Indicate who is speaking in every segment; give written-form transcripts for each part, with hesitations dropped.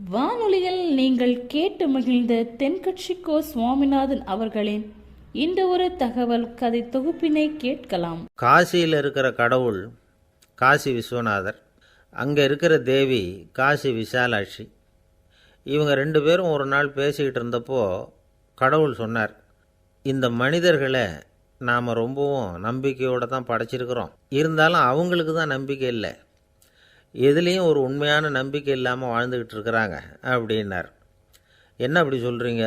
Speaker 1: வானொலியில் நீங்கள் கேட்டு மகிழ்ந்த தென்கட்சிக்கோ சுவாமிநாதன் அவர்களின் இந்த ஒரு தகவல் கதை தொகுப்பினை கேட்கலாம்.
Speaker 2: காசியில் இருக்கிற கடவுள் காசி விஸ்வநாதர், அங்கே இருக்கிற தேவி காசி விசாலாட்சி. இவங்க ரெண்டு பேரும் ஒரு நாள் பேசிக்கிட்டு இருந்தப்போ கடவுள் சொன்னார், இந்த மனிதர்களை நாம் ரொம்பவும் நம்பிக்கையோடு தான் படைச்சிருக்கிறோம், இருந்தாலும் அவங்களுக்கு தான் நம்பிக்கை இல்லை, எதுலேயும் ஒரு உண்மையான நம்பிக்கை இல்லாமல் வாழ்ந்துக்கிட்டு இருக்கிறாங்க அப்படின்னார். என்ன அப்படி சொல்கிறீங்க?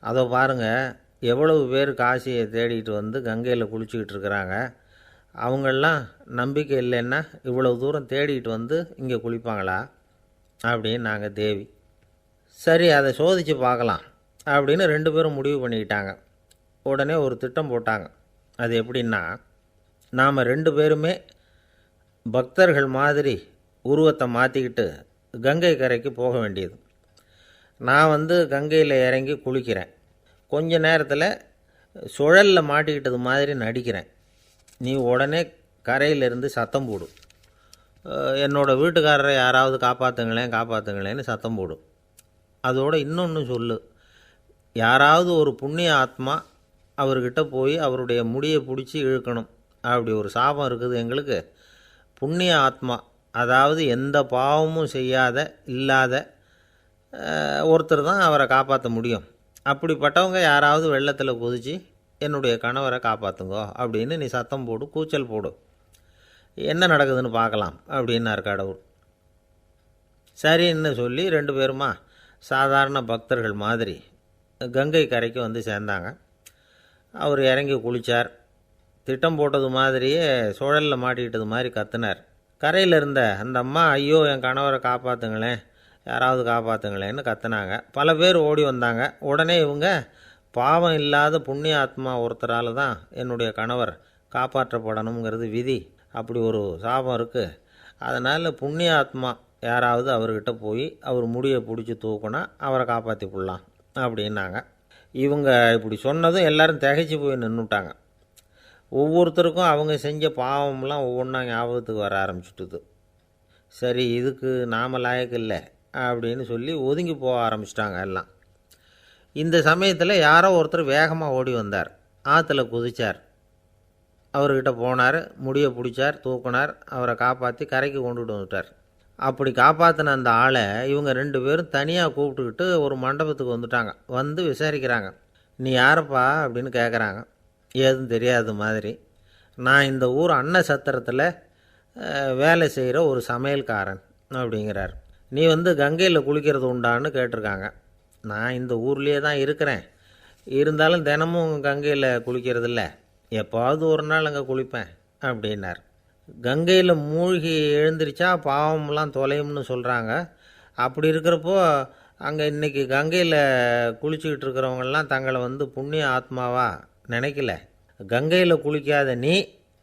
Speaker 2: அதை பாருங்கள், எவ்வளவு பேர் காசியை தேடிட்டு வந்து கங்கையில் குளிச்சுக்கிட்டு இருக்கிறாங்க, அவங்களெலாம் நம்பிக்கை இல்லைன்னா இவ்வளவு தூரம் தேடிட்டு வந்து இங்கே குளிப்பாங்களா அப்படின்னு நாங்கள் தேவி. சரி, அதை சோதித்து பார்க்கலாம் அப்படின்னு ரெண்டு பேரும் முடிவு பண்ணிக்கிட்டாங்க. உடனே ஒரு திட்டம் போட்டாங்க. அது எப்படின்னா, நாம் ரெண்டு பேருமே பக்தர்கள் மாதிரி உருவத்தை மாற்றிக்கிட்டு கங்கை கரைக்கு போக வேண்டியது. நான் வந்து கங்கையில் இறங்கி குளிக்கிறேன், கொஞ்ச நேரத்தில் சுழலில் மாட்டிக்கிட்டது மாதிரி நடிக்கிறேன். நீ உடனே கரையிலிருந்து சத்தம் போடும், என்னோடய வீட்டுக்காரரை யாராவது காப்பாற்றுங்களேன்னு சத்தம் போடும். அதோடு இன்னொன்று சொல்லு, யாராவது ஒரு புண்ணிய ஆத்மா அவர்கிட்ட போய் அவருடைய முடியை பிடிச்சி இழுக்கணும், அப்படி ஒரு சாபம் இருக்குது எங்களுக்கு. புண்ணிய ஆத்மா, அதாவது எந்த பாவமும் செய்யாத இல்லாத ஒருத்தர் தான் அவரை காப்பாற்ற முடியும். அப்படிப்பட்டவங்க யாராவது வெள்ளத்தில் குதித்து என்னுடைய கணவரை காப்பாற்றுங்கோ அப்படின்னு நீ சத்தம் போடு, கூச்சல் போடு, என்ன நடக்குதுன்னு பார்க்கலாம் அப்படின்னார் கடவுள். சரின்னு சொல்லி ரெண்டு பேருமா சாதாரண பக்தர்கள் மாதிரி கங்கை கரைக்கு வந்து சேர்ந்தாங்க. அவர் இறங்கி குளித்தார். திட்டம் போட்டது மாதிரியே சுழலில் மாட்டிக்கிட்டது மாதிரி கத்துனார். கரையில் இருந்த அந்த அம்மா, ஐயோ என் கணவரை காப்பாற்றுங்களேன், யாராவது காப்பாற்றுங்களேன்னு கத்துனாங்க. பல பேர் ஓடி வந்தாங்க. உடனே இவங்க, பாவம் இல்லாத புண்ணிய ஆத்மா ஒருத்தரால் தான் என்னுடைய கணவர் காப்பாற்றப்படணுங்கிறது விதி, அப்படி ஒரு சாபம் இருக்குது, அதனால் புண்ணிய ஆத்மா யாராவது அவர்கிட்ட போய் அவர் முடியை பிடிச்சி தூக்குனா அவரை காப்பாற்றி போடலாம் அப்படின்னாங்க. இவங்க இப்படி சொன்னதும் எல்லோரும் திகைச்சு போய் நின்றுட்டாங்க. ஒவ்வொருத்தருக்கும் அவங்க செஞ்ச பாவம்லாம் ஒவ்வொன்றா ஞாபகத்துக்கு வர ஆரம்பிச்சுட்டுது. சரி, இதுக்கு நாம் லாயக்கு இல்லை அப்படின்னு சொல்லி ஒதுங்கி போக ஆரம்பிச்சிட்டாங்க எல்லாம். இந்த சமயத்தில் யாரோ ஒருத்தர் வேகமாக ஓடி வந்தார், ஆற்றுல குதித்தார், அவர்கிட்ட போனார், முடியை பிடிச்சார், தூக்குனார், அவரை காப்பாற்றி கரைக்கு கொண்டுட்டு வந்துட்டார். அப்படி காப்பாற்றின அந்த ஆளை இவங்க ரெண்டு பேரும் தனியாக கூப்பிட்டுக்கிட்டு ஒரு மண்டபத்துக்கு வந்துட்டாங்க. வந்து விசாரிக்கிறாங்க. நீ யாரப்பா அப்படின்னு கேட்குறாங்க. ஏதும் தெரியாத மாதிரி. நான் இந்த ஊர் அன்ன சத்திரத்தில் வேலை செய்கிற ஒரு சமையல்காரன் அப்படிங்கிறார். நீ வந்து கங்கையில் குளிக்கிறது உண்டான்னு கேட்டிருக்காங்க. நான் இந்த ஊர்லேயே தான் இருக்கிறேன், இருந்தாலும் தினமும் கங்கையில் குளிக்கிறதில்ல, எப்போவாவது ஒரு நாள் அங்கே குளிப்பேன் அப்படின்னார். கங்கையில் மூழ்கி எழுந்திரிச்சா பாவம்லாம் தொலையும்னு சொல்கிறாங்க. அப்படி இருக்கிறப்போ அங்கே இன்றைக்கி கங்கையில் குளிச்சுக்கிட்டு இருக்கிறவங்கெல்லாம் தங்களை வந்து புண்ணிய ஆத்மாவா நினைக்கல. கங்கையில் குளிக்காத நீ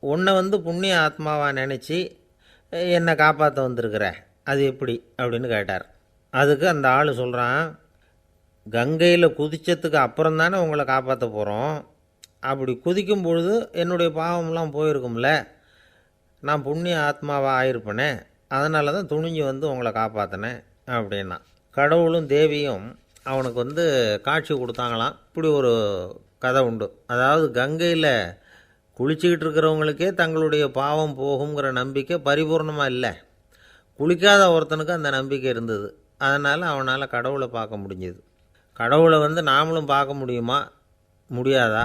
Speaker 2: உன்னை வந்து புண்ணிய ஆத்மாவா நினச்சி என்னை காப்பாற்ற வந்திருக்கிற, அது எப்படி அப்படின்னு கேட்டார். அதுக்கு அந்த ஆள் சொல்கிறான், கங்கையில் குதித்ததுக்கு அப்புறம் தானே உங்களை காப்பாற்ற போகிறோம், அப்படி குதிக்கும் பொழுது என்னுடைய பாவம்லாம் போயிருக்கும்ல, நான் புண்ணிய ஆத்மாவாக ஆயிருப்பேனே, அதனால தான் துணிஞ்சு வந்து உங்களை காப்பாற்றினேன் அப்படின்னா. கடவுளும் தேவியும் அவனுக்கு வந்து காட்சி கொடுத்தாங்களாம். இப்படி ஒரு கதை உண்டு. அதாவது கங்கையில் குளிச்சுக்கிட்டு இருக்கிறவங்களுக்கே தங்களுடைய பாவம் போகுங்கிற நம்பிக்கை பரிபூர்ணமாக இல்லை, குளிக்காத ஒருத்தனுக்கு அந்த நம்பிக்கை இருந்தது. அதனால் அவனால் கடவுளை பார்க்க முடிஞ்சது. கடவுளை வந்து நாமளும் பார்க்க முடியுமா முடியாதா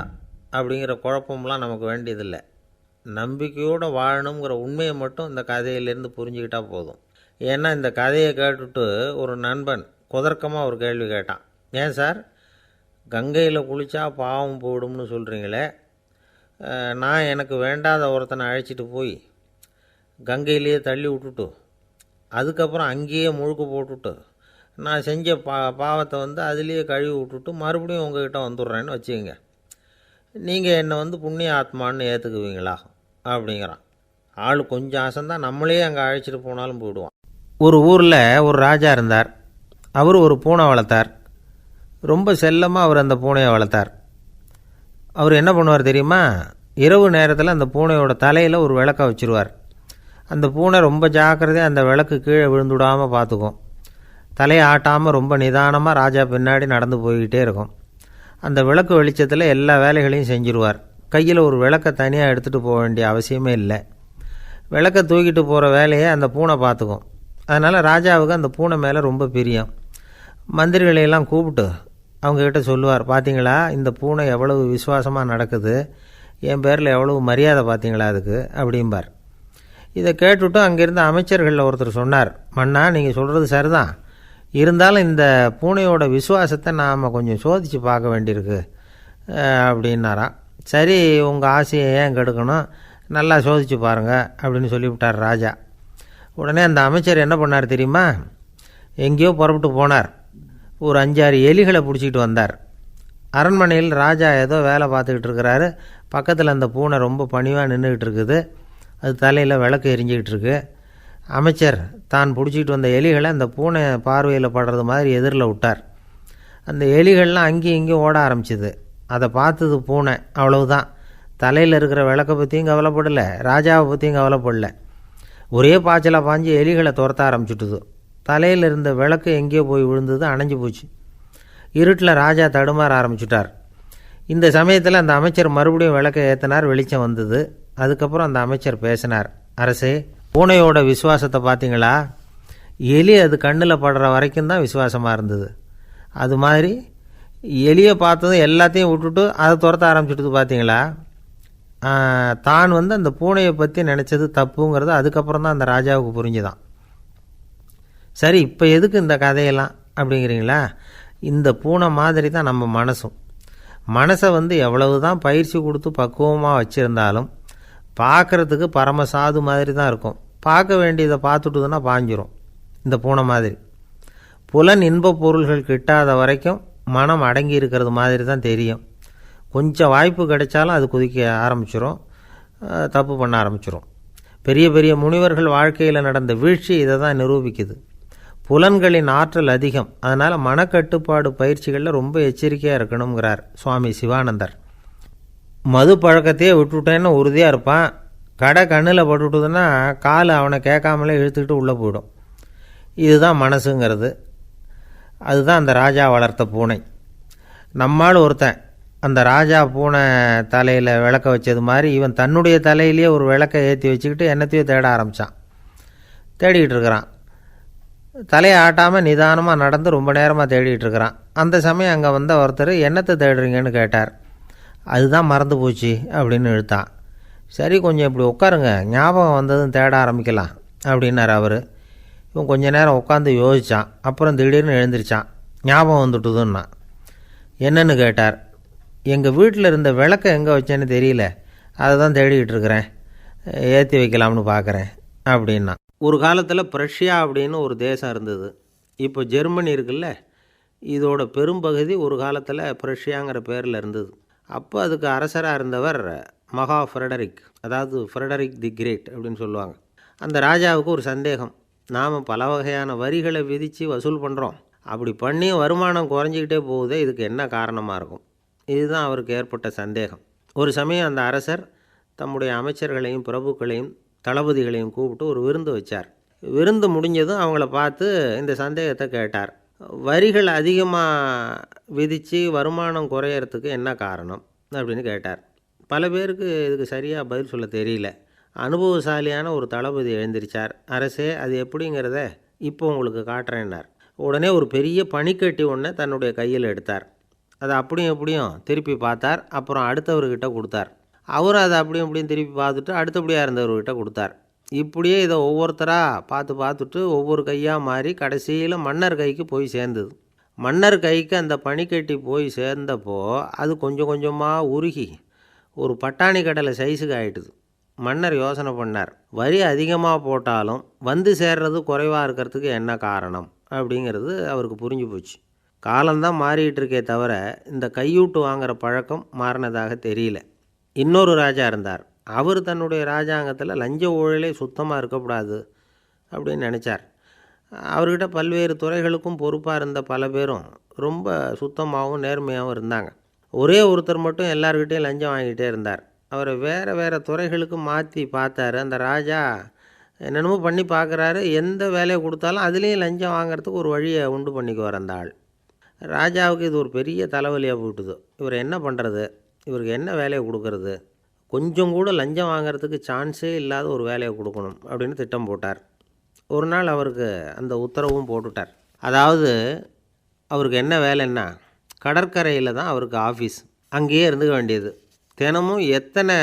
Speaker 2: அப்படிங்கிற குழப்பம்லாம் நமக்கு வேண்டியதில்லை. நம்பிக்கையோடு வாழணுங்கிற உண்மையை மட்டும் இந்த கதையிலேருந்து புரிஞ்சுக்கிட்டால் போதும். ஏன்னா இந்த கதையை கேட்டுட்டு ஒரு நண்பன் குதர்க்கமாக ஒரு கேள்வி கேட்டான். ஏன் சார், கங்கையில் குளித்தா பாவம் போயிடும்னு சொல்கிறீங்களே, நான் எனக்கு வேண்டாத ஒருத்தனை அழைச்சிட்டு போய் கங்கையிலேயே தள்ளி விட்டுட்டு அதுக்கப்புறம் அங்கேயே முழுக்க போட்டுட்டு நான் செஞ்ச பாவத்தை வந்து அதுலேயே கழுவி விட்டுட்டு மறுபடியும் உங்ககிட்ட வந்துடுறேன்னு வச்சுக்கோங்க, நீங்கள் என்னை வந்து புண்ணிய ஆத்மான்னு ஏற்றுக்குவீங்களா அப்படிங்கிறான். ஆள் கொஞ்சம் ஆசைந்தான், நம்மளே அங்கே அழைச்சிட்டு போனாலும் போயிடுவான். ஒரு ஊரில் ஒரு ராஜா இருந்தார். அவர் ஒரு பூனை வளர்த்தார். ரொம்ப செல்லமாக அவர் அந்த பூனையை வளர்த்தார். அவர் என்ன பண்ணுவார் தெரியுமா, இரவு நேரத்தில் அந்த பூனையோட தலையில் ஒரு விளக்கை வச்சுருவார். அந்த பூனை ரொம்ப ஜாக்கிரதையாக அந்த விளக்கு கீழே விழுந்துடாமல் பார்த்துக்கும். தலையை ஆட்டாமல் ரொம்ப நிதானமாக ராஜா பின்னாடி நடந்து போய்கிட்டே இருக்கும். அந்த விளக்கு வெளிச்சத்தில் எல்லா வேலைகளையும் செஞ்சுருவார். கையில் ஒரு விளக்கை தனியாக எடுத்துகிட்டு போக வேண்டிய அவசியமே இல்லை. விளக்கை தூக்கிட்டு போகிற வேலையை அந்த பூனை பார்த்துக்கும். அதனால் ராஜாவுக்கு அந்த பூனை மேலே ரொம்ப பிரியம். மந்திரிகளையெல்லாம் கூப்பிட்டு அவங்கக்கிட்ட சொல்லுவார், பார்த்தீங்களா இந்த பூனை எவ்வளவு விசுவாசமாக நடக்குது, என் பேரில் எவ்வளவு மரியாதை பார்த்தீங்களா அதுக்கு அப்படிம்பார். இதை கேட்டுவிட்டு அங்கேருந்து அமைச்சர்களில் ஒருத்தர் சொன்னார், மன்னா நீங்கள் சொல்கிறது சரிதான், இருந்தாலும் இந்த பூனையோட விசுவாசத்தை நாம் கொஞ்சம் சோதித்து பார்க்க வேண்டியிருக்கு அப்படின்னாராம். சரி, உங்கள் ஆசையை ஏன் கெடுக்கணும், நல்லா சோதித்து பாருங்கள் அப்படின்னு சொல்லிவிட்டார் ராஜா. உடனே அந்த அமைச்சர் என்ன பண்ணார் தெரியுமா, எங்கேயோ புறப்பட்டு போனார். ஒரு 5-6 எலிகளை பிடிச்சிக்கிட்டு வந்தார். அரண்மனையில் ராஜா ஏதோ வேலை பார்த்துக்கிட்டு இருக்கிறாரு. பக்கத்தில் அந்த பூனை ரொம்ப பணிவாக நின்றுக்கிட்டு இருக்குது. அது தலையில் விளக்கு எரிஞ்சிக்கிட்டு இருக்கு. அமைச்சர் தான் பிடிச்சிக்கிட்டு வந்த எலிகளை அந்த பூனை பார்வையில் படுறது மாதிரி எதிரில் விட்டார். அந்த எலிகள்லாம் அங்கேயும் இங்கேயும் ஓட ஆரம்பிச்சிது. அதை பார்த்தது பூனை, அவ்வளவுதான். தலையில் இருக்கிற விளக்கை பற்றியும் கவலைப்படலை, ராஜாவை பற்றியும் கவலைப்படலை. ஒரே பாய்ச்சலாக பாஞ்சு எலிகளை துரத்த ஆரம்பிச்சுட்டுது. தலையில் இருந்த விளக்கு எங்கேயோ போய் விழுந்தது, அணைஞ்சு போச்சு. இருட்டில் ராஜா தடுமாற ஆரம்பிச்சுட்டார். இந்த சமயத்தில் அந்த அமைச்சர் மறுபடியும் விளக்கை ஏற்றினார். வெளிச்சம் வந்தது. அதுக்கப்புறம் அந்த அமைச்சர் பேசினார், அரசே, பூனையோட விசுவாசத்தை பார்த்தீங்களா, எலி அது கண்ணில் படுற வரைக்கும் தான் விசுவாசமாக இருந்தது. அது மாதிரி எலியை பார்த்ததும் எல்லாத்தையும் விட்டுட்டு அதை துரத்த ஆரம்பிச்சுட்டு பார்த்தீங்களா, தான் அந்த பூனையை பற்றி நினச்சது தப்புங்கிறது அதுக்கப்புறம் தான் அந்த ராஜாவுக்கு புரிஞ்சுதான். சரி, இப்போ எதுக்கு இந்த கதையெல்லாம் அப்படிங்கிறீங்களா, இந்த பூனை மாதிரி தான் நம்ம மனசும். மனசை எவ்வளவு தான் பயிற்சி கொடுத்து பக்குவமாக வச்சுருந்தாலும் பார்க்குறதுக்கு பரமசாது மாதிரி தான் இருக்கும். பார்க்க வேண்டியதை பார்த்துட்டுதுன்னா பாஞ்சிரும். இந்த பூனை மாதிரி புலன் இன்ப பொருள்கள் கிட்டாத வரைக்கும் மனம் அடங்கி இருக்கிறது மாதிரி தான் தெரியும். கொஞ்சம் வாய்ப்பு கிடைச்சாலும் அது குதிக்க ஆரம்பிச்சிரும், தப்பு பண்ண ஆரம்பிச்சிரும். பெரிய பெரிய முனிவர்கள் வாழ்க்கையில் நடந்த வீழ்ச்சி இதை தான் நிரூபிக்குது. புலன்களின் ஆற்றல் அதிகம், அதனால் மனக்கட்டுப்பாடு பயிற்சிகளில் ரொம்ப எச்சரிக்கையாக இருக்கணுங்கிறார் சுவாமி சிவானந்தர். மது பழக்கத்தையே விட்டுவிட்டேன்னு உறுதியாக இருப்பான். கடை கண்ணில் பட்டுவிட்டதுன்னா கால் அவனை கேட்காமலே இழுத்துக்கிட்டு உள்ளே போயிடும். இதுதான் மனசுங்கிறது. அதுதான் அந்த ராஜா வளர்த்த பூனை. நம்மால் ஒருத்தன் அந்த ராஜா பூனை தலையில் விளக்க வச்சது மாதிரி இவன் தன்னுடைய தலையிலேயே ஒரு விளக்கை ஏற்றி வச்சுக்கிட்டு என்னத்தையோ தேட ஆரம்பித்தான். தேடிக்கிட்டு இருக்கிறான். தலையை ஆட்டாமல் நிதானமாக நடந்து ரொம்ப நேரமாக தேடிகிட்டு இருக்கிறான். அந்த சமயம் அங்கே வந்த ஒருத்தர், என்னத்தை தேடுறீங்கன்னு கேட்டார். அதுதான் மறந்து போச்சு அப்படின்னு இழுத்தான். சரி, கொஞ்சம் இப்படி உட்காருங்க, ஞாபகம் வந்ததும் தேட ஆரம்பிக்கலாம் அப்படின்னார் அவர். இவன் கொஞ்ச நேரம் உட்காந்து யோசித்தான். அப்புறம் திடீர்னு எழுந்திரிச்சான். ஞாபகம் வந்துட்டுதுன்னா. என்னன்னு கேட்டார். எங்கள் வீட்டில் இருந்த விளக்கை எங்கே வச்சேன்னு தெரியல, அதை தான் தேடிக்கிட்டு இருக்கிறேன், ஏற்றி வைக்கலாம்னு பார்க்குறேன் அப்படின்னா. ஒரு காலத்தில் பிரஷ்யா அப்படின்னு ஒரு தேசம் இருந்தது. இப்போ ஜெர்மனி இருக்குல்ல, இதோட பெரும்பகுதி ஒரு காலத்தில் பிரஷ்யாங்கிற பேரில் இருந்தது. அப்போ அதுக்கு அரசராக இருந்தவர் மகா ஃப்ரெடரிக், அதாவது ஃப்ரெடரிக் தி கிரேட் அப்படின்னு சொல்லுவாங்க. அந்த ராஜாவுக்கு ஒரு சந்தேகம், நாம் பல வகையான வரிகளை விதித்து வசூல் பண்ணுறோம், அப்படி பண்ணி வருமானம் குறைஞ்சிக்கிட்டே போகுதே, இதுக்கு என்ன காரணமாக இருக்கும்? இதுதான் அவருக்கு ஏற்பட்ட சந்தேகம். ஒரு சமயம் அந்த அரசர் தம்முடைய அமைச்சர்களையும் பிரபுக்களையும் தளபதிகளையும் கூப்பிட்டு ஒரு விருந்து வச்சார். விருந்து முடிஞ்சதும் அவங்கள பார்த்து இந்த சந்தேகத்தை கேட்டார். வரிகள் அதிகமாக விதித்து வருமானம் குறையறதுக்கு என்ன காரணம் அப்படின்னு கேட்டார். பல பேருக்கு இதுக்கு சரியாக பதில் சொல்ல தெரியல. அனுபவசாலியான ஒரு தளபதி எழுந்திரிச்சார். அரசே, அது எப்படிங்கிறத இப்போ உங்களுக்கு காட்டுறேன்னார். உடனே ஒரு பெரிய பனிக்கட்டி ஒன்றை தன்னுடைய கையில் எடுத்தார். அதை அப்படியும் எப்படியும் திருப்பி பார்த்தார். அப்புறம் அடுத்தவர்கிட்ட கொடுத்தார். அவரும் அதை அப்படியும் இப்படியும் திருப்பி பார்த்துட்டு அடுத்தபடியாக இருந்தவர்கிட்ட கொடுத்தார். இப்படியே இதை ஒவ்வொருத்தராக பார்த்துட்டு ஒவ்வொரு கையாக மாறி கடைசியில் மன்னர் கைக்கு போய் சேர்ந்தது. மன்னர் கைக்கு அந்த பனிக்கட்டி போய் சேர்ந்தப்போ அது கொஞ்சம் கொஞ்சமாக உருகி ஒரு பட்டாணி கடலை சைஸுக்கு ஆகிட்டுது. மன்னர் யோசனை பண்ணார், வரி அதிகமாக போட்டாலும் வந்து சேர்றது குறைவாக இருக்கிறதுக்கு என்ன காரணம் அப்படிங்கிறது அவருக்கு புரிஞ்சு போச்சு. காலம்தான் மாறிக்கிட்டு இருக்கே தவிர இந்த கையூட்டு வாங்குகிற பழக்கம் மாறினதாக தெரியல. இன்னொரு ராஜா இருந்தார். அவர் தன்னுடைய ராஜாங்கத்தில் லஞ்ச ஊழலே சுத்தமாக இருக்கக்கூடாது அப்படின்னு நினச்சார். அவர்கிட்ட பல்வேறு துறைகளுக்கும் பொறுப்பாக இருந்த பல பேரும் ரொம்ப சுத்தமாகவும் நேர்மையாகவும் இருந்தாங்க. ஒரே ஒருத்தர் மட்டும் எல்லார்கிட்டையும் லஞ்சம் வாங்கிட்டே இருந்தார். அவரை வேறு வேறு துறைகளுக்கு மாற்றி பார்த்தாரு. அந்த ராஜா என்னென்னமோ பண்ணி பார்க்குறாரு. எந்த வேலையை கொடுத்தாலும் அதுலேயும் லஞ்சம் வாங்குறதுக்கு ஒரு வழியை உண்டு பண்ணிக்குவார் அந்த ஆள். ராஜாவுக்கு இது ஒரு பெரிய தலைவலியாக போட்டுது. இவர் என்ன பண்ணுறது, இவருக்கு என்ன வேலையை கொடுக்கறது, கொஞ்சம் கூட லஞ்சம் வாங்குறதுக்கு சான்ஸே இல்லாத ஒரு வேலையை கொடுக்கணும் அப்படின்னு திட்டம் போட்டார். ஒரு நாள் அவருக்கு அந்த உத்தரவும் போட்டுட்டார். அதாவது அவருக்கு என்ன வேலைன்னா, கடற்கரையில் தான் அவருக்கு ஆஃபீஸ். அங்கேயே இருந்துக்க வேண்டியது. தினமும் எத்தனை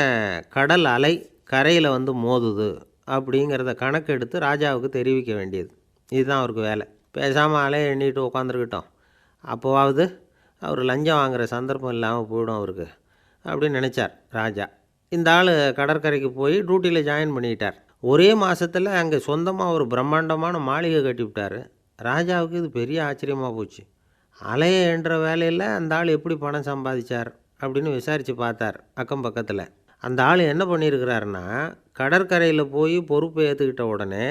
Speaker 2: கடல் அலை கரையில் வந்து மோதுது அப்படிங்கிறத கணக்கெடுத்து ராஜாவுக்கு தெரிவிக்க வேண்டியது. இதுதான் அவருக்கு வேலை. பேசாமல் அலையை எண்ணிட்டு உட்காந்துருக்கட்டும், அப்போவாவது அவர் லஞ்சம் வாங்குகிற சந்தர்ப்பம் இல்லாமல் போயிடும் அவருக்கு அப்படின்னு நினச்சார் ராஜா. இந்த ஆள் கடற்கரைக்கு போய் டியூட்டியில் ஜாயின் பண்ணிக்கிட்டார். ஒரே மாதத்தில் அங்கே சொந்தமாக ஒரு பிரம்மாண்டமான மாளிகை கட்டி விட்டார். ராஜாவுக்கு இது பெரிய ஆச்சரியமாக போச்சு. அலையை என்ற வேலையில் அந்த ஆள் எப்படி பணம் சம்பாதிச்சார் அப்படின்னு விசாரித்து பார்த்தார் அக்கம் பக்கத்தில். அந்த ஆள் என்ன பண்ணியிருக்கிறாருன்னா, கடற்கரையில் போய் பொறுப்பை ஏற்றுக்கிட்ட உடனே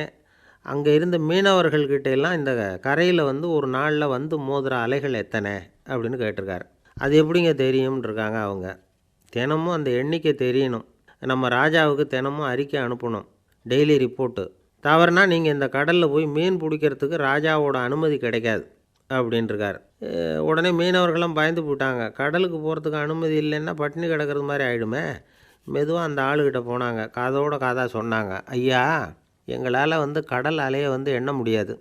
Speaker 2: அங்கே இருந்த மீனவர்கள்கிட்ட எல்லாம் இந்த கரையில் வந்து ஒரு நாளில் வந்து மோதுகிற அலைகள் எத்தனை அப்படின்னு கேட்டிருக்காரு. அது எப்படிங்க தெரியும்னு இருக்காங்க அவங்க. தினமும் அந்த எண்ணிக்கை தெரியணும். நம்ம ராஜாவுக்கு தினமும் அறிக்கை அனுப்பணும், டெய்லி ரிப்போர்ட்டு. தவறுனா நீங்கள் இந்த கடலில் போய் மீன் பிடிக்கிறதுக்கு ராஜாவோட அனுமதி கிடைக்காது அப்படின்ட்டுருக்கார். உடனே மீனவர்களும் பயந்து போயிட்டாங்க. கடலுக்கு போகிறதுக்கு அனுமதி இல்லைன்னா பட்டினி கிடக்கிறது மாதிரி ஆகிடுமே. மெதுவாக அந்த ஆளுக்கிட்ட போனாங்க, காதோட காதாக சொன்னாங்க, ஐயா, எங்களால் வந்து கடல் அலையை வந்து எண்ண முடியாது.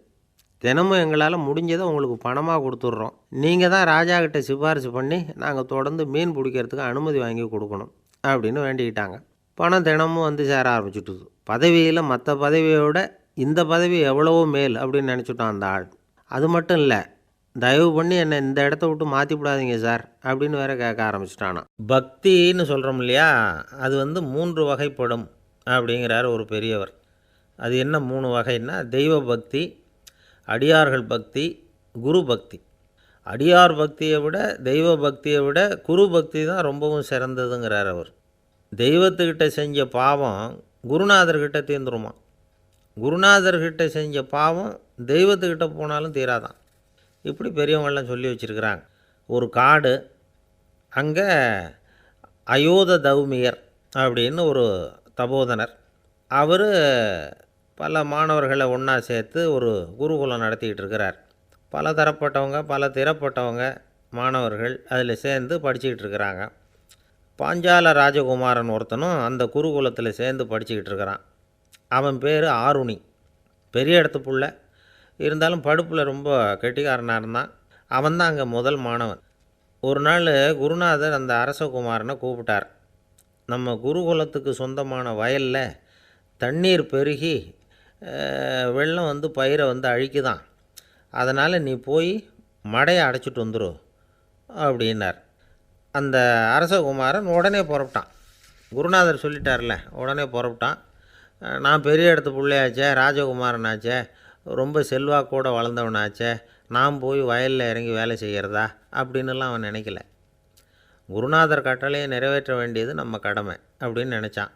Speaker 2: தினமும் எங்களால் முடிஞ்சதை உங்களுக்கு பணமாக கொடுத்துட்றோம். நீங்கள் தான் ராஜா கிட்ட சிபாரிசு பண்ணி நாங்கள் தொடர்ந்து மீன் பிடிக்கிறதுக்கு அனுமதி வாங்கி கொடுக்கணும் அப்படின்னு வேண்டிக்கிட்டாங்க. பணம் தினமும் வந்து சேர ஆரம்பிச்சுட்டுது. பதவியில் மற்ற பதவியோட இந்த பதவி எவ்வளவோ மேல் அப்படின்னு நினச்சிட்டான் அந்த ஆள். அது மட்டும் இல்லை, தயவு பண்ணி என்னை இந்த இடத்த விட்டு மாற்றி விடாதீங்க சார் அப்படின்னு வேற கேட்க ஆரம்பிச்சிட்டானா. பக்தின்னு சொல்கிறோம் இல்லையா, அது வந்து 3 வகைப்படும் அப்படிங்கிறார் ஒரு பெரியவர். அது என்ன 3 வகைன்னா, தெய்வ பக்தி, அடியார்கள் பக்தி, குரு பக்தி. அடியார் பக்தியை விட தெய்வ பக்தியை விட குரு பக்தி தான் ரொம்பவும் சிறந்ததுங்கிறார் அவர். தெய்வத்துக்கிட்ட செஞ்ச பாவம் குருநாதர்கிட்ட தீர்ந்துருமா. குருநாதர்கிட்ட செஞ்ச பாவம் தெய்வத்துக்கிட்ட போனாலும் தீராதான். இப்படி பெரியவங்கள்லாம் சொல்லி வச்சுருக்கிறாங்க. ஒரு காடு, அங்கே அயோத தௌமியர் அப்படின்னு ஒரு தபோதனர். அவர் பல மாணவர்களை ஒன்றா சேர்த்து ஒரு குருகுலம் நடத்திக்கிட்டு இருக்கிறார். பல தரப்பட்டவங்க பல திறப்பட்டவங்க மாணவர்கள் அதில் சேர்ந்து படிச்சுக்கிட்டு இருக்கிறாங்க. பாஞ்சால ராஜகுமாரன் ஒருத்தனும் அந்த குருகுலத்தில் சேர்ந்து படிச்சுக்கிட்டு இருக்கிறான். அவன் பேர் ஆருணி. பெரிய இடத்து புள்ள, இருந்தாலும் படுப்பில் ரொம்ப கெட்டிக்காரனாக இருந்தான். அவன் தான் அங்கே முதல் மாணவன். ஒரு நாள் குருநாதர் அந்த அரசகுமாரனை கூப்பிட்டார். நம்ம குருகுலத்துக்கு சொந்தமான வயலில் தண்ணீர் பெருகி வெள்ளம் வந்து பயிரை வந்து அழிக்குதான். அதனால் நீ போய் மடையை அடைச்சிட்டு வந்துரு அப்படின்னார். அந்த அரசகுமாரன் உடனே புறப்பட்டான். குருநாதர் சொல்லிட்டார்ல, உடனே புறப்பட்டான். நான் பெரிய இடத்து பிள்ளையாச்சே, ராஜகுமாரனாச்சே, ரொம்ப செல்வாக்கூட வளர்ந்தவனாச்சே, நான் போய் வயலில் இறங்கி வேலை செய்கிறதா அப்படின்னுலாம் அவன் நினைக்கல. குருநாதர் கட்டளையை நிறைவேற்ற வேண்டியது நம்ம கடமை அப்படின்னு நினச்சான்.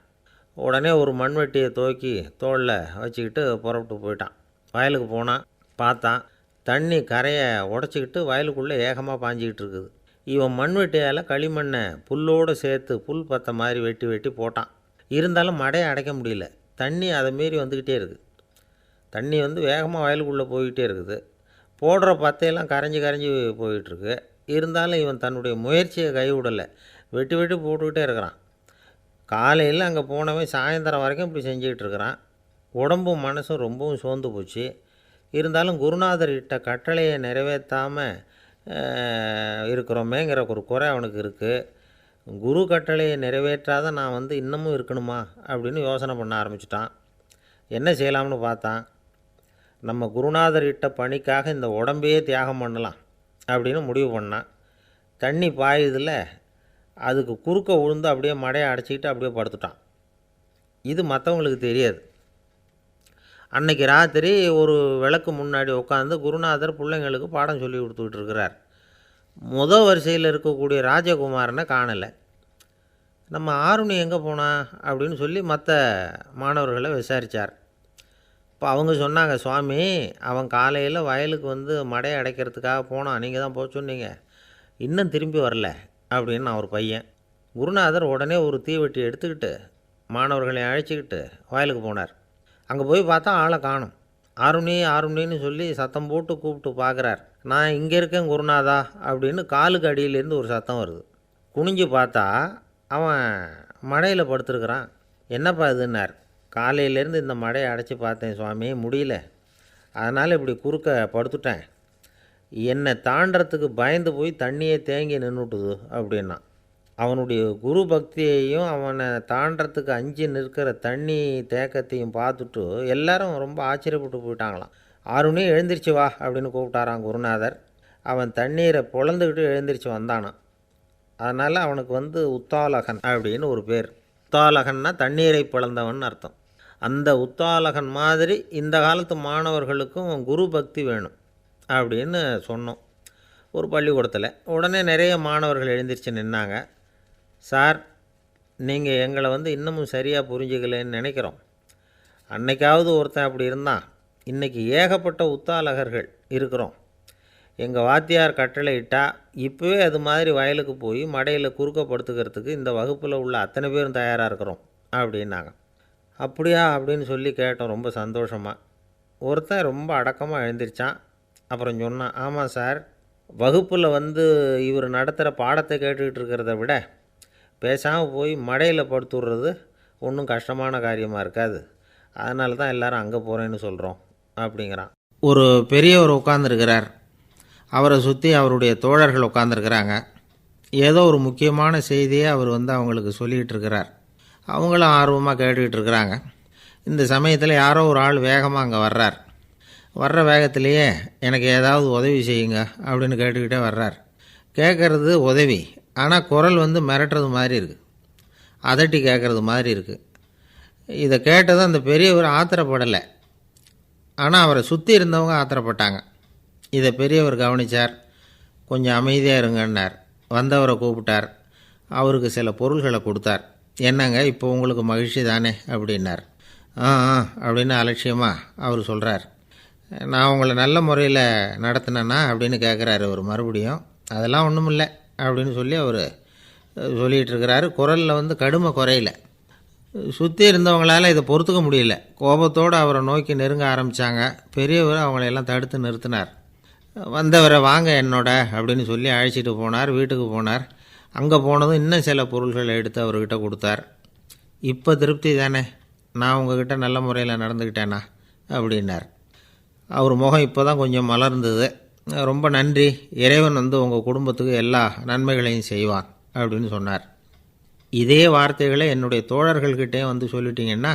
Speaker 2: உடனே ஒரு மண்வெட்டியை தூக்கி தோளில் வச்சுக்கிட்டு புறப்பட்டு போயிட்டான். வயலுக்கு போனான். பார்த்தான், தண்ணி கரையை உடச்சிக்கிட்டு வயலுக்குள்ளே ஏகமாக பாஞ்சிக்கிட்டு இருக்குது. இவன் மண்வெட்டியால் களிமண்ணை புல்லோடு சேர்த்து புல் பற்ற மாதிரி வெட்டி வெட்டி போட்டான். இருந்தாலும் மடையை அடைக்க முடியல. தண்ணி அதை மீறி வந்துக்கிட்டே இருக்குது. தண்ணி வந்து வேகமாக வயலுக்குள்ளே போய்கிட்டே இருக்குது. போடுற பத்தையெல்லாம் கரைஞ்சி கரைஞ்சி போயிட்டுருக்கு. இருந்தாலும் இவன் தன்னுடைய முயற்சியை கைவிடலை. வெட்டி வெட்டி போட்டுக்கிட்டே இருக்கிறான். காலையில் அங்கே போனவன் சாயந்தரம் வரைக்கும் இப்படி செஞ்சுக்கிட்டு இருக்கிறான். உடம்பும் மனசும் ரொம்பவும் சோர்ந்து போச்சு. இருந்தாலும் குருநாதர் இட்ட கட்டளையை நிறைவேற்றாமல் இருக்கிறோமேங்கிற ஒரு குறை அவனுக்கு இருக்குது. குரு கட்டளையை நிறைவேற்றாத நான் வந்து இன்னமும் இருக்கணுமா அப்படின்னு யோசனை பண்ண ஆரம்பிச்சிட்டான். என்ன செய்யலாம்னு பார்த்தான். நம்ம குருநாதர் இட்ட பணிக்காக இந்த உடம்பையே தியாகம் பண்ணலாம் அப்படின்னு முடிவு பண்ணான். தண்ணி பாயுதில் அதுக்கு குறுக்க விழுந்து அப்படியே மடையை அடைச்சிக்கிட்டு அப்படியே படுத்துட்டான். இது மற்றவங்களுக்கு தெரியாது. அன்னைக்கு ராத்திரி ஒரு விளக்கு முன்னாடி உட்காந்து குருநாதர் பிள்ளைங்களுக்கு பாடம் சொல்லி கொடுத்துக்கிட்டு இருக்கிறார். முதல் வரிசையில் இருக்கக்கூடிய ராஜகுமாரனை காணலை. நம்ம ஆருணி எங்கே போனா அப்படின்னு சொல்லி மற்ற மாணவர்களை விசாரித்தார். இப்போ அவங்க சொன்னாங்க, சுவாமி, அவன் காலையில் வயலுக்கு வந்து மடையை அடைக்கிறதுக்காக போனான், நீங்கள் தான் போக சொன்னீங்க, இன்னும் திரும்பி வரல அப்படின்னு ஒரு பையன். குருநாதர் உடனே ஒரு தீவெட்டி எடுத்துக்கிட்டு மாணவர்களை அழைச்சிக்கிட்டு வயலுக்கு போனார். அங்கே போய் பார்த்தா ஆளை காணும். ஆருணி ஆருணின்னு சொல்லி சத்தம் போட்டு கூப்பிட்டு பார்க்குறார். நான் இங்கே இருக்கேன் குருநாதா அப்படின்னு காலுக்கு அடியிலேருந்து ஒரு சத்தம் வருது. குனிஞ்சு பார்த்தா அவன் மடையில் படுத்துருக்குறான். என்னப்பா இதுன்னார். காலையிலேருந்து இந்த மடையை அடைச்சி பார்த்தேன் சுவாமி, முடியல, அதனால் இப்படி குறுக்க படுத்துட்டேன். என்னை தாண்டறதுக்கு பயந்து போய் தண்ணியே தேங்கி நின்றுட்டுது அப்படின்னா. அவனுடைய குரு பக்தியையும் அவனை தாண்டறதுக்கு அஞ்சு நிற்கிற தண்ணி தேக்கத்தையும் பார்த்துட்டு எல்லாரும் ரொம்ப ஆச்சரியப்பட்டு போயிட்டாங்களாம். ஆருணி எழுந்திரிச்சு வா அப்படின்னு கூப்பிட்டாரான் குருநாதர். அவன் தண்ணீரை பொழந்துக்கிட்டு எழுந்திரிச்சு வந்தானான். அதனால் அவனுக்கு உத்தாலகன் அப்படின்னு ஒரு பேர். உத்தாலகன்னா தண்ணீரை பிளந்தவன் அர்த்தம். அந்த உத்தாலகன் மாதிரி இந்த காலத்து மாணவர்களுக்கும் குரு பக்தி வேணும் அப்படின்னு சொன்னோம் ஒரு பள்ளிக்கூடத்தில். உடனே நிறைய மாணவர்கள் எழுந்திரிச்சு நின்னாங்க. சார், நீங்கள் எங்களை இன்னமும் சரியாக புரிஞ்சுக்கலன்னு நினைக்கிறோம். அன்னைக்காவது ஒருத்தன் அப்படி இருந்தான், இன்றைக்கி ஏகப்பட்ட உத்தாலகர்கள் இருக்கிறோம். எங்கள் வாத்தியார் கட்டளை இட்டால் இப்போவே அது மாதிரி வயலுக்கு போய் மடையில் குறுக்கப்படுத்துக்கிறதுக்கு இந்த வகுப்பில் உள்ள அத்தனை பேரும் தயாராக இருக்கிறோம் அப்படின்னாங்க. அப்படியா அப்படின்னு சொல்லி கேட்டோம் ரொம்ப சந்தோஷமாக. ஒருத்தன் ரொம்ப அடக்கமாக எழுந்திரிச்சான். அப்புறம் சொன்னான், ஆமாம் சார், வகுப்பில் இவர் நடத்துகிற பாடத்தை கேட்டுக்கிட்டு இருக்கிறத விட பேசாமல் போய் மடையில் படுத்துடுறது ஒன்றும் கஷ்டமான காரியமாக இருக்காது, அதனால தான் எல்லோரும் அங்கே போகிறேன்னு சொல்கிறோம் அப்படிங்கிறான். ஒரு பெரியவர் உட்காந்துருக்கிறார். அவரை சுற்றி அவருடைய தோழர்கள் உட்காந்துருக்கிறாங்க. ஏதோ ஒரு முக்கியமான செய்தியை அவர் அவங்களுக்கு சொல்லிகிட்டு இருக்கிறார். அவங்களும் ஆர்வமாக கேட்டுக்கிட்டு இருக்கிறாங்க. இந்த சமயத்தில் யாரோ ஒரு ஆள் வேகமாக அங்கே வர்றார். வர்ற வேகத்திலேயே எனக்கு ஏதாவது உதவி செய்யுங்க அப்படின்னு கேட்டுக்கிட்டே வர்றார். கேட்குறது உதவி, ஆனால் குரல் மிரட்டுறது மாதிரி இருக்குது, அதட்டி கேட்குறது மாதிரி இருக்குது. இதை கேட்டதும் அந்த பெரியவர் ஆத்திரப்படலை, ஆனால் அவரை சுற்றி இருந்தவங்க ஆத்திரப்பட்டாங்க. இதை பெரியவர் கவனித்தார். கொஞ்சம் அமைதியாக இருங்கன்னார். வந்தவரை கூப்பிட்டார். அவருக்கு சில பொருள்களை கொடுத்தார். என்னங்க இப்போ உங்களுக்கு மகிழ்ச்சி தானே அப்படின்னார். ஆ அப்படின்னு அலட்சியமாக அவர் சொல்கிறார். நான் உங்களை நல்ல முறையில் நடத்தினேன்னா அப்படின்னு கேட்குறாரு அவர் மறுபடியும். அதெல்லாம் ஒன்றும் இல்லை அப்படின்னு சொல்லி அவர் சொல்லிகிட்டு இருக்கிறாரு. குரலில் கடுமை குறையில. சுற்றி இருந்தவங்களால் இதை பொறுத்துக்க முடியல. கோபத்தோடு அவரை நோக்கி நெருங்க ஆரம்பித்தாங்க. பெரியவர் அவங்களையெல்லாம் தடுத்து நிறுத்தினார். வந்தவரை வாங்க என்னோட அப்படின்னு சொல்லி அழைச்சிட்டு போனார். வீட்டுக்கு போனார். அங்கே போனதும் இன்னும் சில பொருள்களை எடுத்து அவர்கிட்ட கொடுத்தார். இப்போ திருப்தி தானே, நான் உங்ககிட்ட நல்ல முறையில் நடந்துக்கிட்டேனா அப்படின்னார். அவர் முகம் இப்போ தான் கொஞ்சம் மலர்ந்தது. ரொம்ப நன்றி, இறைவன் உங்கள் குடும்பத்துக்கு எல்லா நன்மைகளையும் செய்வான் அப்படின்னு சொன்னார். இதே வார்த்தைகளை என்னுடைய தோழர்கள்கிட்டே சொல்லிட்டீங்கன்னா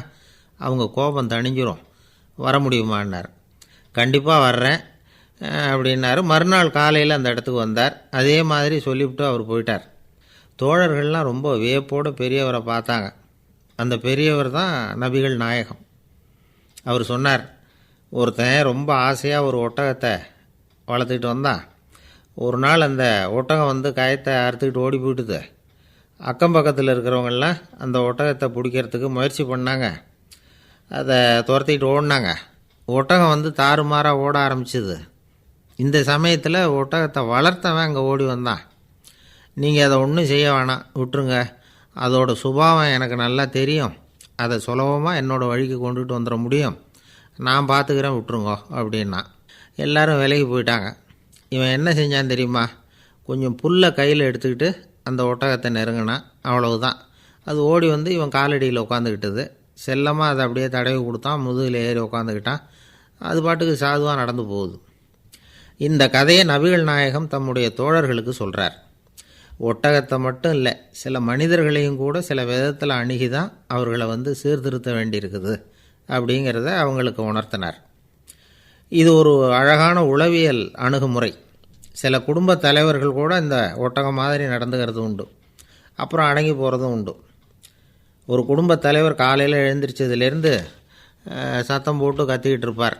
Speaker 2: அவங்க கோபம் தணிஞ்சிரும், வர முடியுமான்னார். கண்டிப்பாக வர்றேன் அப்படின்னாரு. மறுநாள் காலையில் அந்த இடத்துக்கு வந்தார். அதே மாதிரி சொல்லிவிட்டு அவர் போயிட்டார். தோழர்கள்லாம் ரொம்ப வியப்போடு பெரியவரை பார்த்தாங்க. அந்த பெரியவர் தான் நபிகள் நாயகம். அவர் சொன்னார், ஒருத்தன் ரொம்ப ஆசையாக ஒரு ஒட்டகத்தை வளர்த்துக்கிட்டு வந்தான். ஒரு நாள் அந்த ஒட்டகம் கயத்தை அறுத்துக்கிட்டு ஓடி போயிட்டுது. அக்கம் பக்கத்தில் இருக்கிறவங்கெல்லாம் அந்த ஒட்டகத்தை பிடிக்கிறதுக்கு முயற்சி பண்ணாங்க. அதை துரத்திக்கிட்டு ஓடினாங்க. ஒட்டகம் தாறுமாறாக ஓட ஆரம்பிச்சிது. இந்த சமயத்தில் ஒட்டகத்தை வளர்த்தவன் அங்கே ஓடி வந்தான். நீங்கள் அதை ஒன்றும் செய்ய வேணாம், விட்டுருங்க, அதோட சுபாவம் எனக்கு நல்லா தெரியும், அதை சுலபமாக என்னோடய வழிக்கு கொண்டுட்டு வந்துட முடியும், நான் பார்த்துக்கிறேன், விட்டுருங்கோ அப்படின்னா. எல்லோரும் விலகி போயிட்டாங்க. இவன் என்ன செஞ்சான் தெரியுமா? கொஞ்சம் புல்லை கையில் எடுத்துக்கிட்டு அந்த ஒட்டகத்தை நெருங்கினான். அவ்வளவுதான். அது ஓடி இவன் காலடியில் உட்காந்துக்கிட்டது. செல்லமாக அதை அப்படியே தடவி கொடுத்தான். முதுகில் ஏறி உட்காந்துக்கிட்டான். அது பாட்டுக்கு சாதுவாக நடந்து போகுது. இந்த கதையை நபிகள் நாயகம் தம்முடைய தோழர்களுக்கு சொல்கிறார். ஒட்டகத்தை மட்டும் இல்லை, சில மனிதர்களையும் கூட சில விதத்தில் அணுகி தான் அவர்களை சீர்திருத்த வேண்டியிருக்குது அப்படிங்கிறத அவங்களுக்கு உணர்த்தினார். இது ஒரு அழகான உளவியல் அணுகுமுறை. சில குடும்ப தலைவர்கள் கூட இந்த ஒட்டகம் மாதிரி நடந்துக்கிறது உண்டு, அப்புறம் அடங்கி போகிறதும் உண்டு. ஒரு குடும்ப தலைவர் காலையில் எழுந்திரிச்சதுலேருந்து சத்தம் போட்டு கத்திக்கிட்டு இருப்பார்.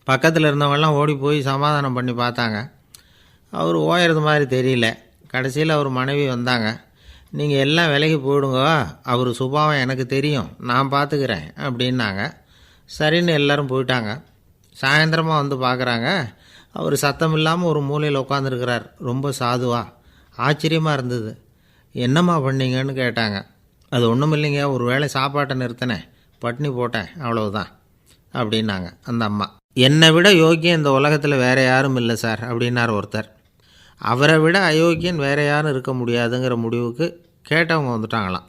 Speaker 2: பக்கத்தில் இருந்தவங்கெல்லாம் ஓடி போய் சமாதானம் பண்ணி பார்த்தாங்க. அவர் ஓயறது மாதிரி தெரியல. கடைசியில் அவர் மனைவி வந்தாங்க. நீங்கள் எல்லாம் விலகி போயிடுங்க, அவர் சுபாவம் எனக்கு தெரியும், நான் பார்த்துக்கிறேன் அப்படின்னாங்க. சரின்னு எல்லோரும் போயிட்டாங்க. சாயந்தரமாக பார்க்குறாங்க, அவர் சத்தம் இல்லாமல் ஒரு மூலையில் உட்காந்துருக்கிறார். ரொம்ப சாதுவா. ஆச்சரியமாக இருந்தது. என்னம்மா பண்ணீங்கன்னு கேட்டாங்க. அது ஒன்றும் இல்லைங்க, ஒரு வேளை சாப்பாட்டை நிறுத்தினேன், பட்னி போட்டேன், அவ்வளவுதான் அப்படின்னாங்க அந்த அம்மா. என்னை விட யோக்கியம் இந்த உலகத்தில் வேறு யாரும் இல்லை சார் அப்படின்னார் ஒருத்தர். அவரை விட அயோக்கியன் வேறு யாரும் இருக்க முடியாதுங்கிற முடிவுக்கு கேட்டவங்க வந்துட்டாங்களாம்.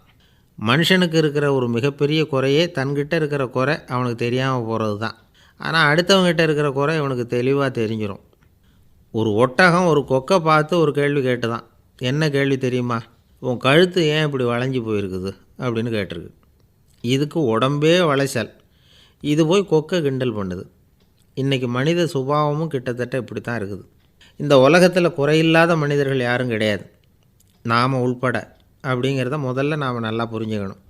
Speaker 2: மனுஷனுக்கு இருக்கிற ஒரு மிகப்பெரிய குறையே தன்கிட்ட இருக்கிற குறை அவனுக்கு தெரியாமல் போகிறது தான். ஆனால் அடுத்தவங்ககிட்ட இருக்கிற குறை இவனுக்கு தெளிவாக தெரிஞ்சிடும். ஒரு ஒட்டகம் ஒரு கொக்கை பார்த்து ஒரு கேள்வி கேட்டுதான். என்ன கேள்வி தெரியுமா? உன் கழுத்து ஏன் இப்படி வளைஞ்சி போயிருக்குது அப்படின்னு கேட்டிருக்கு. இதுக்கு உடம்பே வளைச்சல். இது போய் கொக்கை கிண்டல் பண்ணுது. இன்றைக்கி மனித சுபாவமும் கிட்டத்தட்ட இப்படி தான் இருக்குது. இந்த உலகத்தில் குறையில்லாத மனிதர்கள் யாரும் கிடையாது, நாம் உள்பட அப்படிங்கிறத முதல்ல நாம் நல்லா புரிஞ்சுக்கணும்.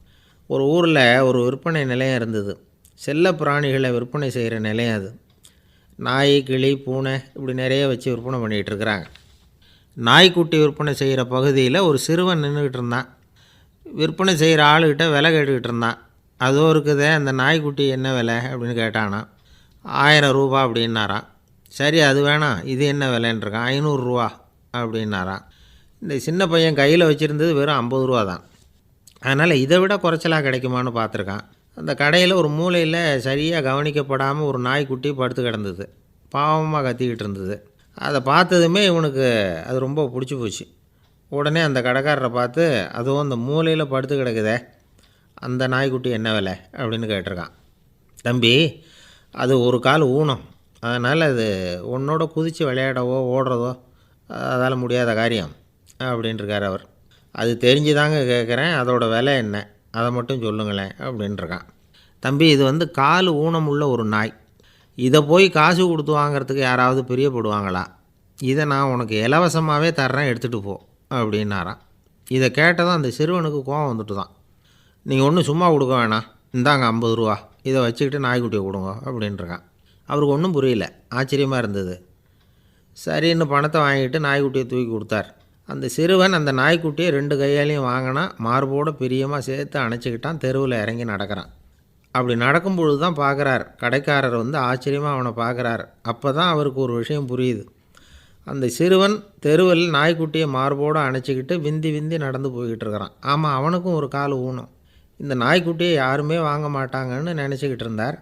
Speaker 2: ஒரு ஊரில் ஒரு விற்பனை நிலையம் இருந்தது. செல்ல பிராணிகளை விற்பனை செய்கிற நிலையம் அது. நாய், கிளி, பூனை இப்படி நிறைய வச்சு விற்பனை பண்ணிகிட்டு இருக்கிறாங்க. நாய்க்குட்டி விற்பனை செய்கிற பகுதியில் ஒரு சிறுவன் நின்றுக்கிட்டு இருந்தான். விற்பனை செய்கிற ஆளுக்கிட்ட விலை கேட்டுக்கிட்டு இருந்தான். அதோ இருக்குதே அந்த நாய்க்குட்டி என்ன விலை அப்படின்னு கேட்டானா. 1000 ரூபா அப்படின்னாரான். சரி அது வேணாம், இது என்ன விலைன்றிருக்கான். 500 ரூபா அப்படின்னாரான். இந்த சின்ன பையன் கையில் வச்சுருந்தது வெறும் 50 ரூபா தான். அதனால் இதை விட குறைச்சலாக கிடைக்குமான்னு பார்த்துருக்கான். அந்த கடையில் ஒரு மூலையில் சரியாக கவனிக்கப்படாமல் ஒரு நாய்க்குட்டி படுத்து கிடந்தது. பாவமாக கத்திக்கிட்டு இருந்தது. அதை பார்த்ததுமே இவனுக்கு அது ரொம்ப பிடிச்சி போச்சு. உடனே அந்த கடைக்காரரை பார்த்து, அதுவும் அந்த மூலையில் படுத்து கிடக்குதே அந்த நாய்க்குட்டி என்ன விலை அப்படின்னு கேட்டிருக்கான். தம்பி, அது ஒரு கால் ஊனம், அதனால் அது உன்னோட குதித்து விளையாடவோ ஓடுறதோ அதால் முடியாத காரியம் அப்படின்ட்டுருக்கார் அவர். அது தெரிஞ்சு தாங்க கேட்குறேன், அதோட விலை என்ன அதை மட்டும் சொல்லுங்களேன் அப்படின்ட்டுருக்கான். தம்பி, இது கால் ஊனம் உள்ள ஒரு நாய். இதை போய் காசு கொடுத்து வாங்கிறதுக்கு யாராவது பிரியப்படுவாங்களா? இதை நான் உனக்கு இலவசமாகவே தர்றேன், எடுத்துகிட்டு போ அப்படின்னாரான். இதை கேட்டதும் அந்த சிறுவனுக்கு கோபம் வந்துட்டு தான். நீங்கள் ஒன்றும் சும்மா கொடுக்க வேணாம், இந்தாங்க 50 ரூபா, இதை வச்சுக்கிட்டு நாய்க்குட்டியை கொடுங்க அப்படின்ட்டுருக்கான். அவருக்கு ஒன்றும் புரியல, ஆச்சரியமாக இருந்தது. சரின்னு பணத்தை வாங்கிட்டு நாய்க்குட்டியை தூக்கி கொடுத்தார். அந்த சிறுவன் அந்த நாய்க்குட்டியை 2 கையாலையும் வாங்கினா, மார்போடு பிரியமாக சேர்த்து அணைச்சிக்கிட்டான். தெருவில் இறங்கி நடக்கிறான். அப்படி நடக்கும்பொழுது தான் பார்க்குறார், கடைக்காரர் ஆச்சரியமாக அவனை பார்க்குறார். அப்போ தான் அவருக்கு ஒரு விஷயம் புரியுது. அந்த சிறுவன் தெருவில் நாய்க்குட்டியை மார்போடு அணைச்சிக்கிட்டு விந்தி விந்தி நடந்து போய்கிட்டு இருக்கிறான். ஆமாம், அவனுக்கும் ஒரு கால் ஊனம். இந்த நாய்க்குட்டியை யாருமே வாங்க மாட்டாங்கன்னு நினச்சிக்கிட்டு இருந்தார்.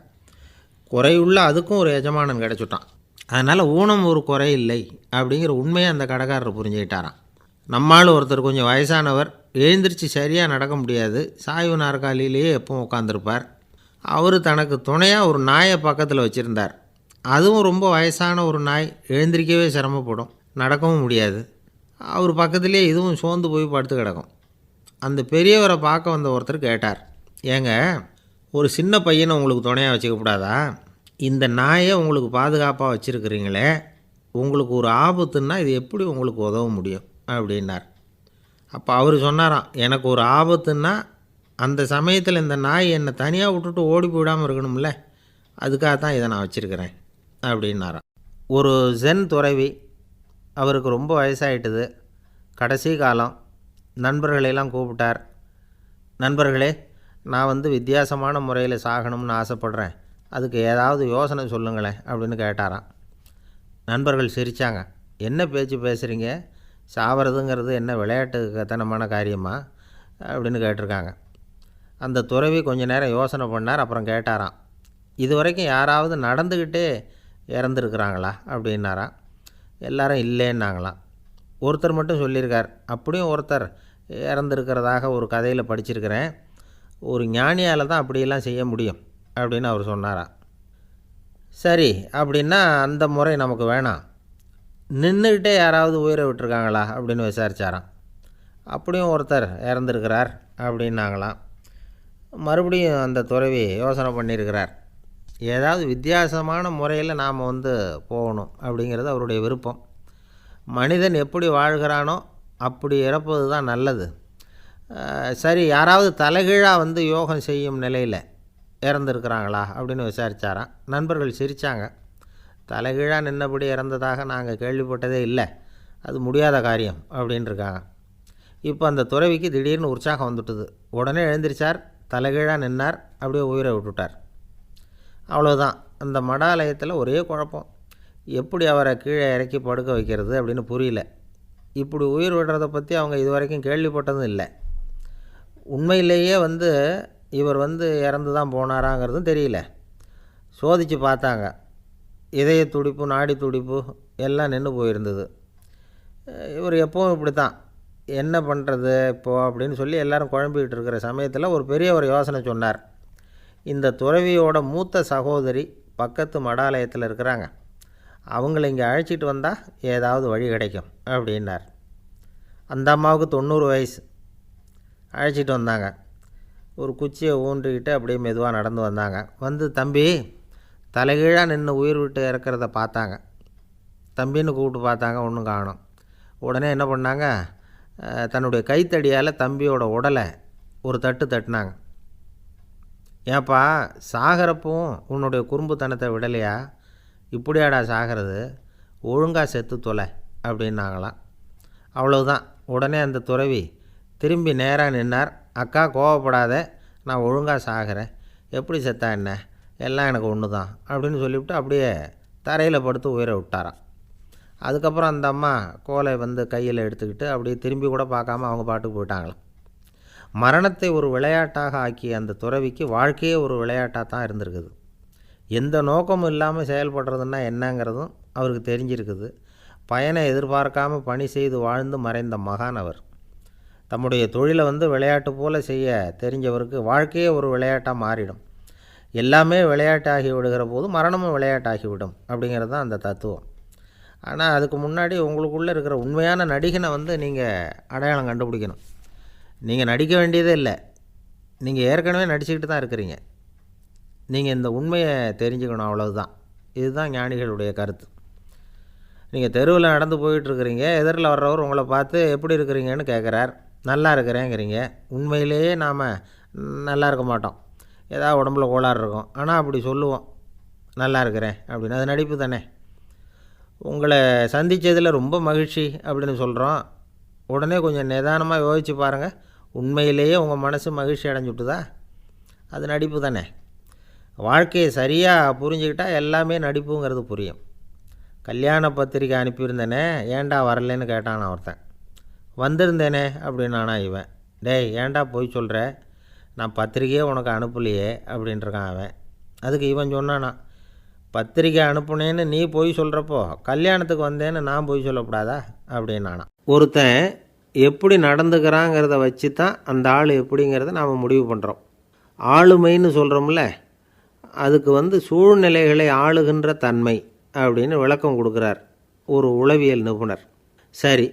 Speaker 2: குறையுள்ள அதுக்கும் ஒரு எஜமானன் கிடச்சிட்டான். அதனால் ஊனம் ஒரு குறை இல்லை அப்படிங்கிற உண்மையை அந்த கடைக்காரர் புரிஞ்சுக்கிட்டாரான். நம்மால் ஒருத்தர் கொஞ்சம் வயசானவர், எழுந்திரிச்சு சரியாக நடக்க முடியாது, சாய்வு நாற்காலியிலேயே எப்பவும் உட்காந்துருப்பார். அவர் தனக்கு துணையாக ஒரு நாயை பக்கத்தில் வச்சுருந்தார். அதுவும் ரொம்ப வயசான ஒரு நாய், எழுந்திரிக்கவே சிரமப்படும், நடக்கவும் முடியாது. அவர் பக்கத்துலேயே இதுவும் சோர்ந்து போய் படுத்து கிடக்கும். அந்த பெரியவரை பார்க்க வந்த ஒருத்தர் கேட்டார், ஏங்க, ஒரு சின்ன பையனை உங்களுக்கு துணையாக வச்சுக்கப்படாதா? இந்த நாயை உங்களுக்கு பாதுகாப்பாக வச்சுருக்கிறீங்களே, உங்களுக்கு ஒரு ஆபத்துன்னா இது எப்படி உங்களுக்கு உதவ முடியும் அப்படின்னார். அப்போ அவர் சொன்னாராம், எனக்கு ஒரு ஆபத்துன்னா அந்த சமயத்தில் இந்த நாய் என்னை தனியாக விட்டுட்டு ஓடி போயிடாமல் இருக்கணும்ல, அதுக்காக தான் இதை நான் வச்சுருக்கிறேன் அப்படின்னாராம். ஒரு ஜென் துறவி, அவருக்கு ரொம்ப வயசாகிட்டுது, கடைசி காலம். நண்பர்களெல்லாம் கூப்பிட்டார். நண்பர்களே, நான் வித்தியாசமான முறையில் சாகணும்னு ஆசைப்பட்றேன், அதுக்கு ஏதாவது யோசனை சொல்லுங்களேன் அப்படின்னு கேட்டாராம். நண்பர்கள் சிரித்தாங்க. என்ன பேச்சு பேசுகிறீங்க, சாவறதுங்கிறது என்ன விளையாட்டு கத்தனமான காரியமா அப்படின்னு கேட்டிருக்காங்க. அந்த துறவி கொஞ்ச நேரம் யோசனை பண்ணார். அப்புறம் கேட்டாராம், இது வரைக்கும் யாராவது நடந்துக்கிட்டே இறந்துருக்குறாங்களா அப்படின்னாராம். எல்லாரும் இல்லைன்னாங்களாம். ஒருத்தர் மட்டும் சொல்லியிருக்கார், அப்படியும் ஒருத்தர் இறந்துருக்கிறதாக ஒரு கதையில் படிச்சிருக்கிறேன், ஒரு ஞானியால் தான் அப்படியெல்லாம் செய்ய முடியும் அப்படின்னு அவர் சொன்னாராம். சரி, அப்படின்னா அந்த முறை நமக்கு வேணாம், நின்றுக்கிட்டே யாராவது உயிரை விட்டுருக்காங்களா அப்படின்னு விசாரித்தாராம். அப்படியும் ஒருத்தர் இறந்துருக்கிறார் அப்படின்னாங்களாம். மறுபடியும் அந்த துறவி யோசனை பண்ணியிருக்கிறார், ஏதாவது வித்தியாசமான முறையில் நாம் போகணும் அப்படிங்கிறது அவருடைய விருப்பம். மனிதன் எப்படி வாழ்கிறானோ அப்படி இறப்பது தான் நல்லது. சரி, யாராவது தலைகீழாக யோகம் செய்யும் நிலையில் இறந்துருக்கிறாங்களா அப்படின்னு விசாரித்தாராம். நண்பர்கள் சிரித்தாங்க. தலைகீழாக நின்னபடி இறந்ததாக நாங்கள் கேள்விப்பட்டதே இல்லை, அது முடியாத காரியம் அப்படின்ட்டுருக்காங்க. இப்போ அந்த துறவிக்கு திடீர்னு உற்சாகம் வந்துட்டுது. உடனே எழுந்திரிச்சார், தலைகீழாக நின்னார், அப்படியே உயிரை விட்டுட்டார். அவ்வளோதான். அந்த மடாலயத்தில் ஒரே குழப்பம், எப்படி அவரை கீழே இறக்கி படுக்க வைக்கிறது அப்படின்னு புரியல. இப்படி உயிர் விடுறதை பற்றி அவங்க இது வரைக்கும் கேள்விப்பட்டதும் இல்லை. உண்மையிலேயே இவர் இறந்து தான் போனாராங்கிறதும் தெரியல. சோதித்து பார்த்தாங்க. இதய துடிப்பு, நாடி துடிப்பு எல்லாம் நின்று போயிருந்தது. இவர் எப்பவும் இப்படி தான், என்ன பண்ணுறது இப்போது அப்படின்னு சொல்லி எல்லோரும் குழம்பிக்கிட்டு இருக்கிற சமயத்தில் ஒரு பெரிய ஒரு யோசனை சொன்னார். இந்த துறவியோட மூத்த சகோதரி பக்கத்து மடாலயத்தில் இருக்கிறாங்க, அவங்கள இங்கே அழைச்சிட்டு வந்தால் ஏதாவது வழி கிடைக்கும் அப்படின்னார். அந்த அம்மாவுக்கு 90 வயசு. அழைச்சிட்டு வந்தாங்க. ஒரு குச்சியை ஊன்றிக்கிட்டு அப்படியே மெதுவாக நடந்து வந்தாங்க. தம்பி தலைகீழாக நின்று உயிர் விட்டு இறக்கிறத பார்த்தாங்க. தம்பின்னு கூப்பிட்டு பார்த்தாங்க, ஒன்றும் காணோம். உடனே என்ன பண்ணாங்க, தன்னுடைய கைத்தடியால் தம்பியோட உடலை ஒரு தட்டினாங்க. ஏப்பா சாகிறப்பவும் உன்னுடைய குறும்புத்தனத்தை விடலையா? இப்படியாடா சாகிறது, ஒழுங்காக செத்து தொலை அப்படின்னாங்களாம். அவ்வளவுதான். உடனே அந்த துறவி திரும்பி நேராக நின்னார். அக்கா கோவப்படாத, நான் ஒழுங்காக சாகிறேன், எப்படி செத்தா என்ன, எல்லாம் எனக்கு ஒன்று தான் அப்படின்னு சொல்லிவிட்டு அப்படியே தரையில் படுத்து உயிரை விட்டாராம். அதுக்கப்புறம் அந்த அம்மா கோலை கையில் எடுத்துக்கிட்டு அப்படியே திரும்பி கூட பார்க்காம அவங்க பாட்டுக்கு போயிட்டாங்களாம். மரணத்தை ஒரு விளையாட்டாக ஆக்கிய அந்த துறவிக்கு வாழ்க்கையே ஒரு விளையாட்டாக தான் இருந்திருக்குது. எந்த நோக்கமும் இல்லாமல் செயல்படுறதுன்னா என்னங்கிறதும் அவருக்கு தெரிஞ்சிருக்குது. பயனை எதிர்பார்க்காமல் பணி செய்து வாழ்ந்து மறைந்த மகான் அவர். தம்முடைய தொழிலை விளையாட்டு போல் செய்ய தெரிஞ்சவருக்கு வாழ்க்கையே ஒரு விளையாட்டாக மாறிடும். எல்லாமே விளையாட்டாகி விடுகிற போது மரணமும் விளையாட்டாகிவிடும் அப்படிங்கிறது தான் அந்த தத்துவம். ஆனால் அதுக்கு முன்னாடி உங்களுக்குள்ளே இருக்கிற உண்மையான நடிகனை நீங்கள் அடையாளம் கண்டுபிடிக்கணும். நீங்கள் நடிக்க வேண்டியதே இல்லை, நீங்கள் ஏற்கனவே நடிச்சுக்கிட்டு தான் இருக்கிறீங்க. நீங்கள் இந்த உண்மையை தெரிஞ்சுக்கணும், அவ்வளவுதான். இதுதான் ஞானிகளுடைய கருத்து. நீங்கள் தெருவில் நடந்து போயிட்டுருக்கிறீங்க, எதிரில் வர்றவர் உங்களை பார்த்து எப்படி இருக்கிறீங்கன்னு கேட்குறார். நல்லா இருக்கிறேங்கிறீங்க. உண்மையிலேயே நாம் நல்லா இருக்க மாட்டோம், ஏதாவது உடம்புல கோளாறு இருக்கும். ஆனால் அப்படி சொல்லுவோம், நல்லா இருக்கிறேன் அப்படின்னு. அது நடிப்பு தானே. உங்களை சந்தித்ததில் ரொம்ப மகிழ்ச்சி அப்படின்னு சொல்கிறோம். உடனே கொஞ்சம் நிதானமாக யோசித்து பாருங்கள், உண்மையிலேயே உங்கள் மனசு மகிழ்ச்சி அடைஞ்சுட்டுதா? அது நடிப்பு தானே. வாழ்க்கையை சரியாக புரிஞ்சுக்கிட்டால் எல்லாமே நடிப்புங்கிறது புரியும். கல்யாண பத்திரிக்கை அனுப்பியிருந்தேனே, ஏன்டா வரலன்னு கேட்டான் ஒருத்தன். வந்திருந்தேனே அப்படின்னானா இவன். டேய் ஏன்டா போய் சொல்கிற, நான் பத்திரிக்கையே உனக்கு அனுப்பலையே அப்படின்ட்டுருக்கான் அவன். அதுக்கு இவன் சொன்னானா, பத்திரிக்கை அனுப்புனேன்னு நீ போய் சொல்கிறப்போ கல்யாணத்துக்கு வந்தேன்னு நான் போய் சொல்லக்கூடாதா அப்படின்னானா. ஒருத்தன் எப்படி நடந்துக்கிறாங்கிறத வச்சு தான் அந்த ஆள் எப்படிங்கிறத நாம் முடிவு பண்ணுறோம். ஆளுமைன்னு சொல்கிறோம்ல, அதுக்கு சூழ்நிலைகளை ஆளுகின்ற தன்மை அப்படின்னு விளக்கம் கொடுக்குறார் ஒரு உளவியல் நிபுணர். சரி,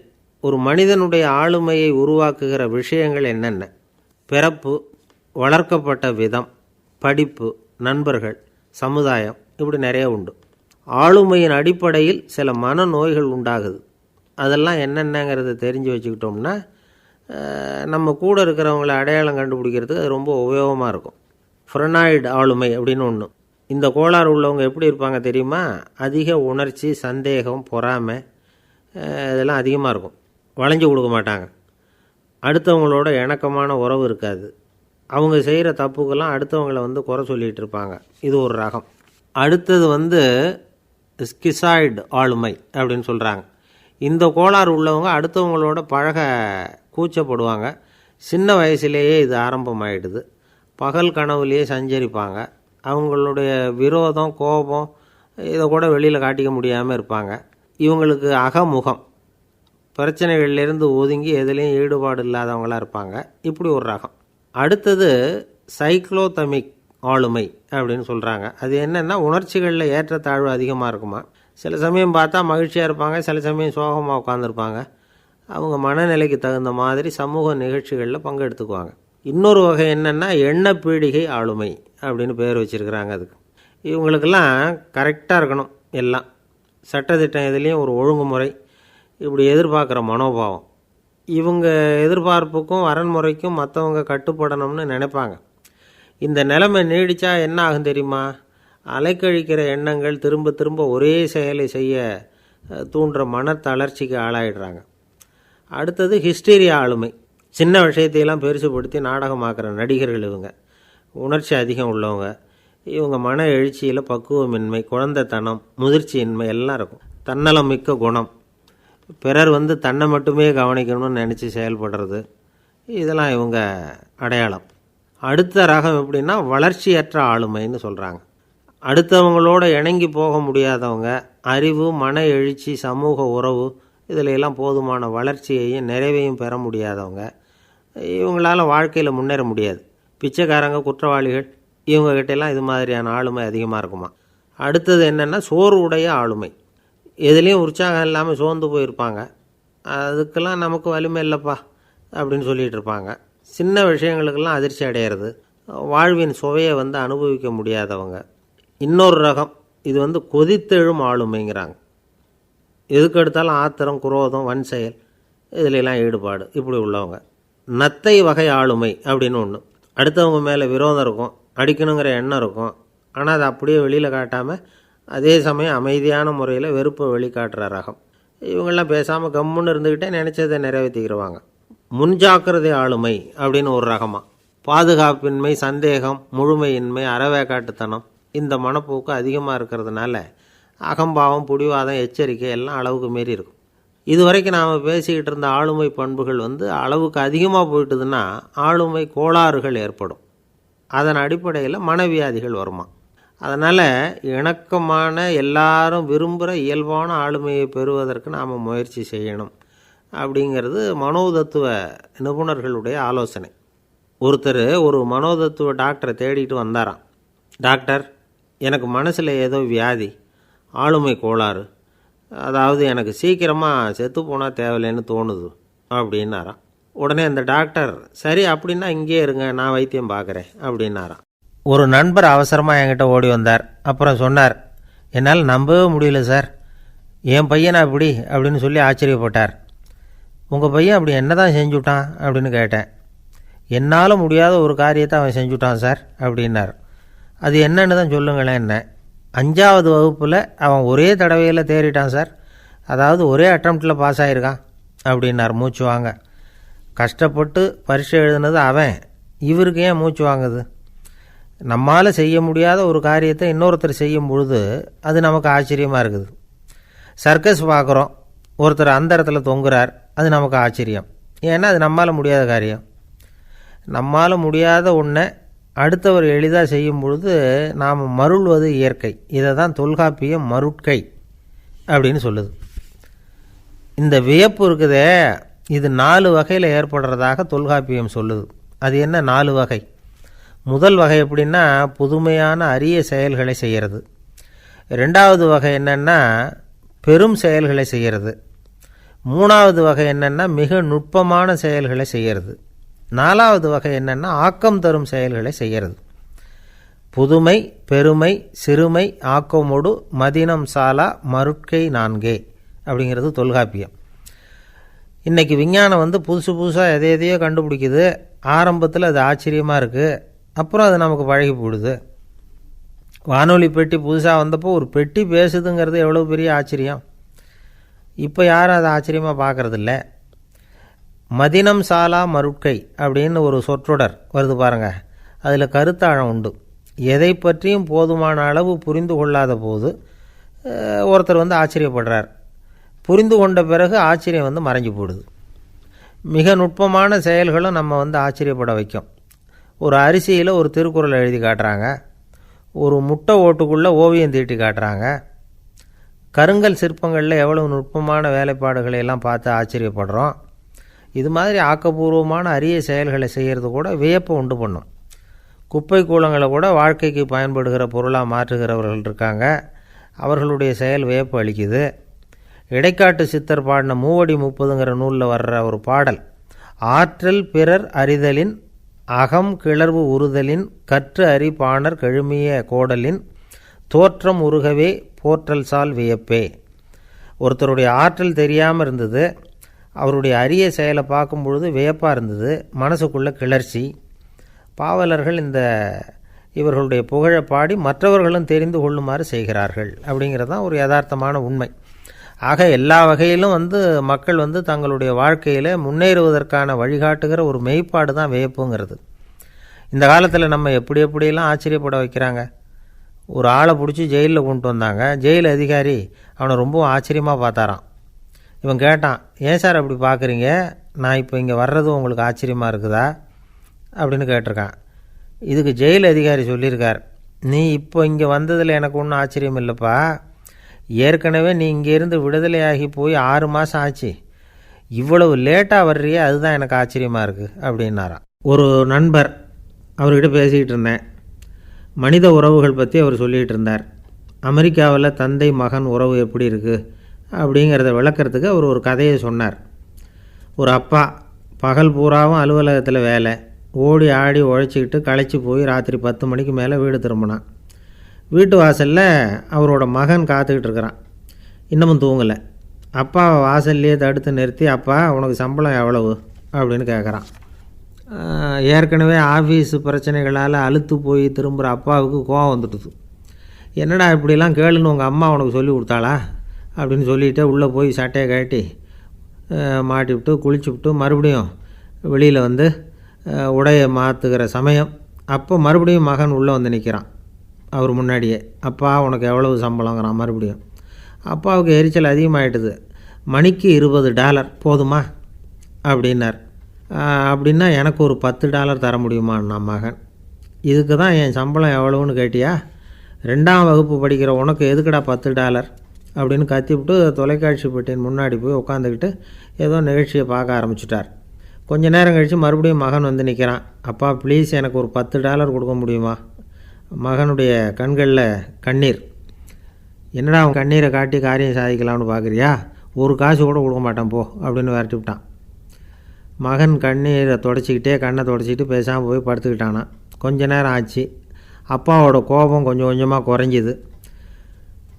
Speaker 2: ஒரு மனிதனுடைய ஆளுமையை உருவாக்குகிற விஷயங்கள் என்னென்ன? பிறப்பு, வளர்க்கப்பட்ட விதம், படிப்பு, நண்பர்கள், சமுதாயம், இப்படி நிறைய உண்டு. ஆளுமையின் அடிப்படையில் சில மனநோய்கள் உண்டாகுது. அதெல்லாம் என்னென்னங்கிறத தெரிஞ்சு வச்சுக்கிட்டோம்னா நம்ம கூட இருக்கிறவங்கள அடையாளம் கண்டுபிடிக்கிறதுக்கு அது ரொம்ப உபயோகமாக இருக்கும். ஃப்ரெனாய்டு ஆளுமை அப்படின்னு ஒன்று. இந்த கோளாறு உள்ளவங்க எப்படி இருப்பாங்க தெரியுமா? அதிக உணர்ச்சி, சந்தேகம், பொறாமை இதெல்லாம் அதிகமாக இருக்கும். வளைஞ்சு கொடுக்க மாட்டாங்க. அடுத்தவங்களோட இணக்கமான உறவு இருக்காது. அவங்க செய்கிற தப்புக்கெல்லாம் அடுத்தவங்களை குறை சொல்லிகிட்டு இருப்பாங்க. இது ஒரு ரகம். அடுத்தது ஸ்கிசாய்டு ஆளுமை அப்படின்னு சொல்கிறாங்க. இந்த கோளாறு உள்ளவங்க அடுத்தவங்களோட பழக கூச்சப்படுவாங்க. சின்ன வயசுலேயே இது ஆரம்பமாயிடுது. பகல் கனவுலேயே சஞ்சரிப்பாங்க. அவங்களுடைய விரோதம், கோபம் இதை கூட வெளியில் காட்டிக்க முடியாமல் இருப்பாங்க. இவங்களுக்கு அகமுகம், பிரச்சனைகள்லேருந்து ஒதுங்கி எதுலேயும் ஈடுபாடு இல்லாதவங்களாக இருப்பாங்க. இப்படி ஒரு ரகம். அடுத்தது சைக்ளோதமிக் ஆளுமை அப்படின்னு சொல்கிறாங்க. அது என்னென்னா உணர்ச்சிகளில் ஏற்றத்தாழ்வு அதிகமாக இருக்குமா. சில சமயம் பார்த்தா மகிழ்ச்சியாக இருப்பாங்க, சில சமயம் சோகமாக உட்காந்துருப்பாங்க. அவங்க மனநிலைக்கு தகுந்த மாதிரி சமூக நிகழ்ச்சிகளில் பங்கெடுத்துக்குவாங்க. இன்னொரு வகை என்னென்னா எண்ணப்பீடிகை ஆளுமை அப்படின்னு பேர் வச்சுருக்கிறாங்க. அதுக்கு இவங்களுக்கெல்லாம் கரெக்டாக இருக்கணும், எல்லாம் சட்டத்திட்டம் எதுலேயும் ஒரு ஒழுங்குமுறை, இப்படி எதிர்பார்க்குற மனோபாவம். இவங்க எதிர்பார்ப்புக்கும் வரன்முறைக்கும் மற்றவங்க கட்டுப்படணும்னு நினைப்பாங்க. இந்த நிலைமை நீடித்தா என்ன ஆகும் தெரியுமா? அலைக்கழிக்கிற எண்ணங்கள் திரும்ப திரும்ப ஒரே செயலை செய்ய தூண்டுற மன தளர்ச்சிக்கு ஆளாயிடுறாங்க. அடுத்தது ஹிஸ்டீரியா ஆளுமை. சின்ன விஷயத்தையெல்லாம் பெருசுப்படுத்தி நாடகமாக்குற நடிகர்கள் இவங்க. உணர்ச்சி அதிகம் உள்ளவங்க. இவங்க மன எழுச்சியில் பக்குவமின்மை, குழந்தைத்தனம், முதிர்ச்சியின்மை எல்லாம் இருக்கும். தன்னலம் மிக்க குணம், பிறர் தன்னை மட்டுமே கவனிக்கணும்னு நினச்சி செயல்படுறது, இதெல்லாம் இவங்க அடையாளம். அடுத்த ரகம் எப்படின்னா வளர்ச்சியற்ற ஆளுமைன்னு சொல்கிறாங்க. அடுத்தவங்களோட இணங்கி போக முடியாதவங்க, அறிவு, மன எழுச்சி, சமூக உறவு இதில் எல்லாம் போதுமான வளர்ச்சியையும் நிறைவையும் பெற முடியாதவங்க, இவங்களால் வாழ்க்கையில் முன்னேற முடியாது. பிச்சைக்காரங்க, குற்றவாளிகள், இவங்ககிட்டெல்லாம் இது மாதிரியான ஆளுமை அதிகமாக இருக்குமா. அடுத்தது என்னென்னா சோர்வுடைய ஆளுமை. எதுலேயும் உற்சாகம் இல்லாமல் சோர்ந்து போயிருப்பாங்க. அதுக்கெல்லாம் நமக்கு வலிமை இல்லைப்பா அப்படின்னு சொல்லிகிட்டு இருப்பாங்க. சின்ன விஷயங்களுக்கெல்லாம் அதிர்ச்சி அடையிறது, வாழ்வின் சுவையை அனுபவிக்க முடியாதவங்க. இன்னொரு ரகம், இது கொதித்தெழும் ஆளுமைங்கிறாங்க. எதுக்கு எடுத்தாலும் ஆத்திரம், குரோதம், வன் செயல் இதிலெல்லாம் ஈடுபாடு, இப்படி உள்ளவங்க. நத்தை வகை ஆளுமை அப்படின்னு ஒன்று. அடுத்தவங்க மேலே விரோதம் இருக்கும், அடிக்கணுங்கிற எண்ணம் இருக்கும். ஆனால் அதை அப்படியே வெளியில் காட்டாமல் அதே சமயம் அமைதியான முறையில் வெறுப்பை வெளிக்காட்டுற ரகம். இவங்கெல்லாம் பேசாமல் கம்முன்னு இருந்துக்கிட்டே நினச்சதை நிறைவேற்றிக்கிடுவாங்க. முன்ஜாக்கிரதை ஆளுமை அப்படின்னு ஒரு ரகமாக. பாதுகாப்பின்மை, சந்தேகம், முழுமையின்மை, அறவேக்காட்டுத்தனம் இந்த மனப்போக்கு அதிகமாக இருக்கிறதுனால அகம்பாவம், புடிவாதம், எச்சரிக்கை எல்லாம் அளவுக்கு மீறி இருக்கும். இதுவரைக்கும் நாம் பேசிக்கிட்டு இருந்த ஆளுமை பண்புகள் அளவுக்கு அதிகமாக போயிட்டுதுன்னா ஆளுமை கோளாறுகள் ஏற்படும். அதன் அடிப்படையில் மனவியாதிகள் வருமா. அதனால் இணக்கமான, எல்லாரும் விரும்புகிற இயல்பான ஆளுமையை பெறுவதற்கு நாம் முயற்சி செய்யணும் அப்படிங்கிறது மனோதத்துவ நிபுணர்களுடைய ஆலோசனை. ஒருத்தர் ஒரு மனோதத்துவ டாக்டரை தேடிட்டு வந்தாராம். டாக்டர், எனக்கு மனசில் ஏதோ வியாதி, ஆளுமை கோளாறு, அதாவது எனக்கு சீக்கிரமாக செத்து போனால் தேவையில்லைன்னு தோணுது அப்படின்னாராம். உடனே அந்த டாக்டர், சரி அப்படின்னா இங்கே இருங்க, நான் வைத்தியம் பார்க்குறேன் அப்படின்னாராம். ஒரு நண்பர் அவசரமாக என்கிட்ட ஓடி வந்தார். அப்புறம் சொன்னார், என்னால் நம்பவே முடியல சார், என் பையனை அப்படி அப்படின்னு சொல்லி ஆச்சரியப்பட்டார். உங்கள் பையன் அப்படி என்ன தான் செஞ்சுட்டான் அப்படின்னு கேட்டேன். என்னால் முடியாத ஒரு காரியத்தை அவன் செஞ்சுட்டான் சார் அப்படின்னார். அது என்னன்னு தான் சொல்லுங்களேன். என்ன, 5வது வகுப்பில் அவன் ஒரே தடவையில் தேறிட்டான் சார், அதாவது ஒரே அட்டம்ப்டில் பாஸ் ஆகிருக்கான் அப்படின்னார் மூச்சு வாங்க. கஷ்டப்பட்டு பரீட்சை எழுதுனது அவன், இவருக்கு ஏன் மூச்சு வாங்குது? நம்மால் செய்ய முடியாத ஒரு காரியத்தை இன்னொருத்தர் செய்யும் பொழுது அது நமக்கு ஆச்சரியமாக இருக்குது. சர்க்கஸ் பார்க்குறோம், ஒருத்தர் அந்த இடத்துல தொங்குறார், அது நமக்கு ஆச்சரியம். ஏன்னா அது நம்மால் முடியாத காரியம். நம்மால் முடியாத ஒன்றை அடுத்தவர் எளிதாக செய்யும் பொழுது நாம் மருள்வது இயற்கை. இதை தான் தொல்காப்பியம் மருட்கை அப்படின்னு சொல்லுது. இந்த வியப்பு இருக்குதே, இது 4 வகையில் ஏற்படுறதாக தொல்காப்பியம் சொல்லுது. அது என்ன 4 வகை? முதல் வகை எப்படின்னா புதுமையான அரிய செயல்களை செய்கிறது. 2வது வகை என்னென்னா பெரும் செயல்களை செய்கிறது. 3வது வகை என்னென்னா மிக நுட்பமான செயல்களை செய்கிறது. 4வது வகை என்னென்னா ஆக்கம் தரும் செயல்களை செய்கிறது. புதுமை, பெருமை, சிறுமை, ஆக்கமோடு மதினம் சாலா மருட்கை 4 அப்படிங்கிறது தொல்காப்பியம். இன்றைக்கி விஞ்ஞானம் புதுசு புதுசாக எதையோ கண்டுபிடிக்குது. ஆரம்பத்தில் அது ஆச்சரியமாக இருக்குது, அப்புறம் அது நமக்கு பழகி போடுது. வானொலி பெட்டி புதுசாக வந்தப்போ ஒரு பெட்டி பேசுதுங்கிறது எவ்வளோ பெரிய ஆச்சரியம். இப்போ யாரும் அதை ஆச்சரியமாக பார்க்குறதில்ல. மதினம் சாலா மருட்கை அப்படின்னு ஒரு சொற்றொடர் வருது பாருங்கள், அதில் கருத்தாழம் உண்டு. எதை பற்றியும் போதுமான அளவு புரிந்து கொள்ளாத போது ஒருத்தர் ஆச்சரியப்படுறார். புரிந்து கொண்ட பிறகு ஆச்சரியம் மறைஞ்சு போடுது. மிக நுட்பமான செயல்களும் நம்ம ஆச்சரியப்பட வைக்கும். ஒரு அரிசியில் ஒரு திருக்குறள் எழுதி காட்டுறாங்க, ஒரு முட்டை ஓட்டுக்குள்ளே ஓவியம் தீட்டி காட்டுறாங்க. கருங்கல் சிற்பங்களில் எவ்வளவு நுட்பமான வேலைப்பாடுகளை எல்லாம் பார்த்து ஆச்சரியப்படுறோம். இது மாதிரி ஆக்கப்பூர்வமான அரிய செயல்களை செய்கிறது கூட வியப்பை உண்டு பண்ணும். குப்பை கூலங்களை கூட வாழ்க்கைக்கு பயன்படுகிற பொருளாக மாற்றுகிறவர்கள் இருக்காங்க. அவர்களுடைய செயல் வியப்பு அளிக்குது. இடைக்காட்டு சித்தர் பாடின 30 நூலில் வர்ற ஒரு பாடல், ஆற்றல் பிறர் அறிதலின் அகம் கிளர்வு உறுதலின் கற்று அறி பாணர் கழுமிய கோடலின் தோற்றம் உருகவே போற்றல் சால் வியப்பே. ஒருத்தருடைய ஆற்றல் தெரியாமல் இருந்தது, அவருடைய அரிய செயலை பார்க்கும் பொழுது வியப்பாக இருந்தது, மனசுக்குள்ளே கிளர்ச்சி. பாவலர்கள் இவர்களுடைய புகழை பாடி மற்றவர்களும் தெரிந்து கொள்ளுமாறு செய்கிறார்கள் அப்படிங்கிறது தான் ஒரு யதார்த்தமான உண்மை. ஆக எல்லா வகையிலும் மக்கள் தங்களுடைய வாழ்க்கையில் முன்னேறுவதற்கான வழிகாட்டுகிற ஒரு மெய்ப்பாடு தான் வியப்புங்கிறது. இந்த காலத்தில் நம்ம எப்படியெல்லாம் ஆச்சரியப்பட வைக்கிறாங்க. ஒரு ஆளை பிடிச்சி ஜெயிலில் கொண்டு வந்தாங்க. ஜெயில் அதிகாரி அவனை ரொம்பவும் ஆச்சரியமாக பார்த்தாரான். இவன் கேட்டான், ஏன் சார் அப்படி பார்க்குறீங்க, நான் இப்போ இங்கே வர்றது உங்களுக்கு ஆச்சரியமாக இருக்குதா அப்படின்னு கேட்டிருக்கான். இதுக்கு ஜெயில் அதிகாரி சொல்லியிருக்கார், நீ இப்போ இங்கே வந்ததில் எனக்கு ஒன்றும் ஆச்சரியம் இல்லைப்பா, ஏற்கனவே நீ இங்கேருந்து விடுதலையாகி போய் 6 மாதம் ஆச்சு, இவ்வளவு லேட்டாக வர்றியே அதுதான் எனக்கு ஆச்சரியமாக இருக்குது அப்படின்னாராம். ஒரு நண்பர் அவர்கிட்ட பேசிக்கிட்டு இருந்தேன். மனித உறவுகள் பற்றி அவர் சொல்லிகிட்டு இருந்தார். அமெரிக்காவில் தந்தை மகன் உறவு எப்படி இருக்குது அப்படிங்கிறத விளக்கிறதுக்கு அவர் ஒரு கதையை சொன்னார். ஒரு அப்பா பகல் பூராவும் அலுவலகத்தில் வேலை, ஓடி ஆடி உழைச்சிக்கிட்டு களைச்சி போய் ராத்திரி 10 மணிக்கு மேலே வீடு திரும்பினான். வீட்டு வாசலில் அவரோட மகன் காத்துக்கிட்டு இருக்கிறான், இன்னமும் தூங்கலை. அப்பா வாசல்லையே தடுத்து நிறுத்தி, அப்பா உனக்கு சம்பளம் எவ்வளவு அப்படின்னு கேட்குறான். ஏற்கனவே ஆஃபீஸ் பிரச்சனைகளால் அலுத்து போய் திரும்புகிற அப்பாவுக்கு கோவம் வந்துடுது. என்னடா இப்படிலாம் கேளுன்னு உங்கள் அம்மா உனக்கு சொல்லி கொடுத்தாளா அப்படின்னு சொல்லிவிட்டு உள்ளே போய் சட்டையை கட்டி மாட்டிவிட்டு குளிச்சுவிட்டு மறுபடியும் வெளியில் வந்து உடையை மாற்றுகிற சமயம் அப்போ மறுபடியும் மகன் உள்ளே வந்து நிற்கிறான் அவர் முன்னாடியே. அப்பா உனக்கு எவ்வளவு சம்பளங்கிறான் மறுபடியும். அப்பாவுக்கு எரிச்சல் அதிகமாகிட்டுது. மணிக்கு $20 போதுமா அப்படின்னார். அப்படின்னா எனக்கு ஒரு $10 தர முடியுமான்னா மகன். இதுக்கு தான் என் சம்பளம் எவ்வளவுன்னு கேட்டியா, 2ஆம் வகுப்பு படிக்கிற உனக்கு எதுக்குடா $10 அப்படின்னு கத்திவிட்டு தொலைக்காட்சி பெட்டியின் முன்னாடி போய் உட்காந்துக்கிட்டு ஏதோ நிகழ்ச்சியை பார்க்க ஆரம்பிச்சிட்டார். கொஞ்ச நேரம் கழித்து மறுபடியும் மகன் வந்து நிற்கிறான். அப்பா ப்ளீஸ் எனக்கு ஒரு $10 கொடுக்க முடியுமா? மகனுடைய கண்களில் கண்ணீர். என்னடா அவன் கண்ணீரை காட்டி காரியம் சாதிக்கலாம்னு பார்க்குறியா, ஒரு காசு கூட கொடுக்க மாட்டான் போ அப்படின்னு விரட்டி விட்டான். மகன் கண்ணீரை தொடச்சிக்கிட்டே கண்ணை தொடச்சிக்கிட்டு பேசாமல் போய் படுத்துக்கிட்டானான். கொஞ்ச நேரம் ஆச்சு. அப்பாவோட கோபம் கொஞ்சம் கொஞ்சமாக குறைஞ்சிது.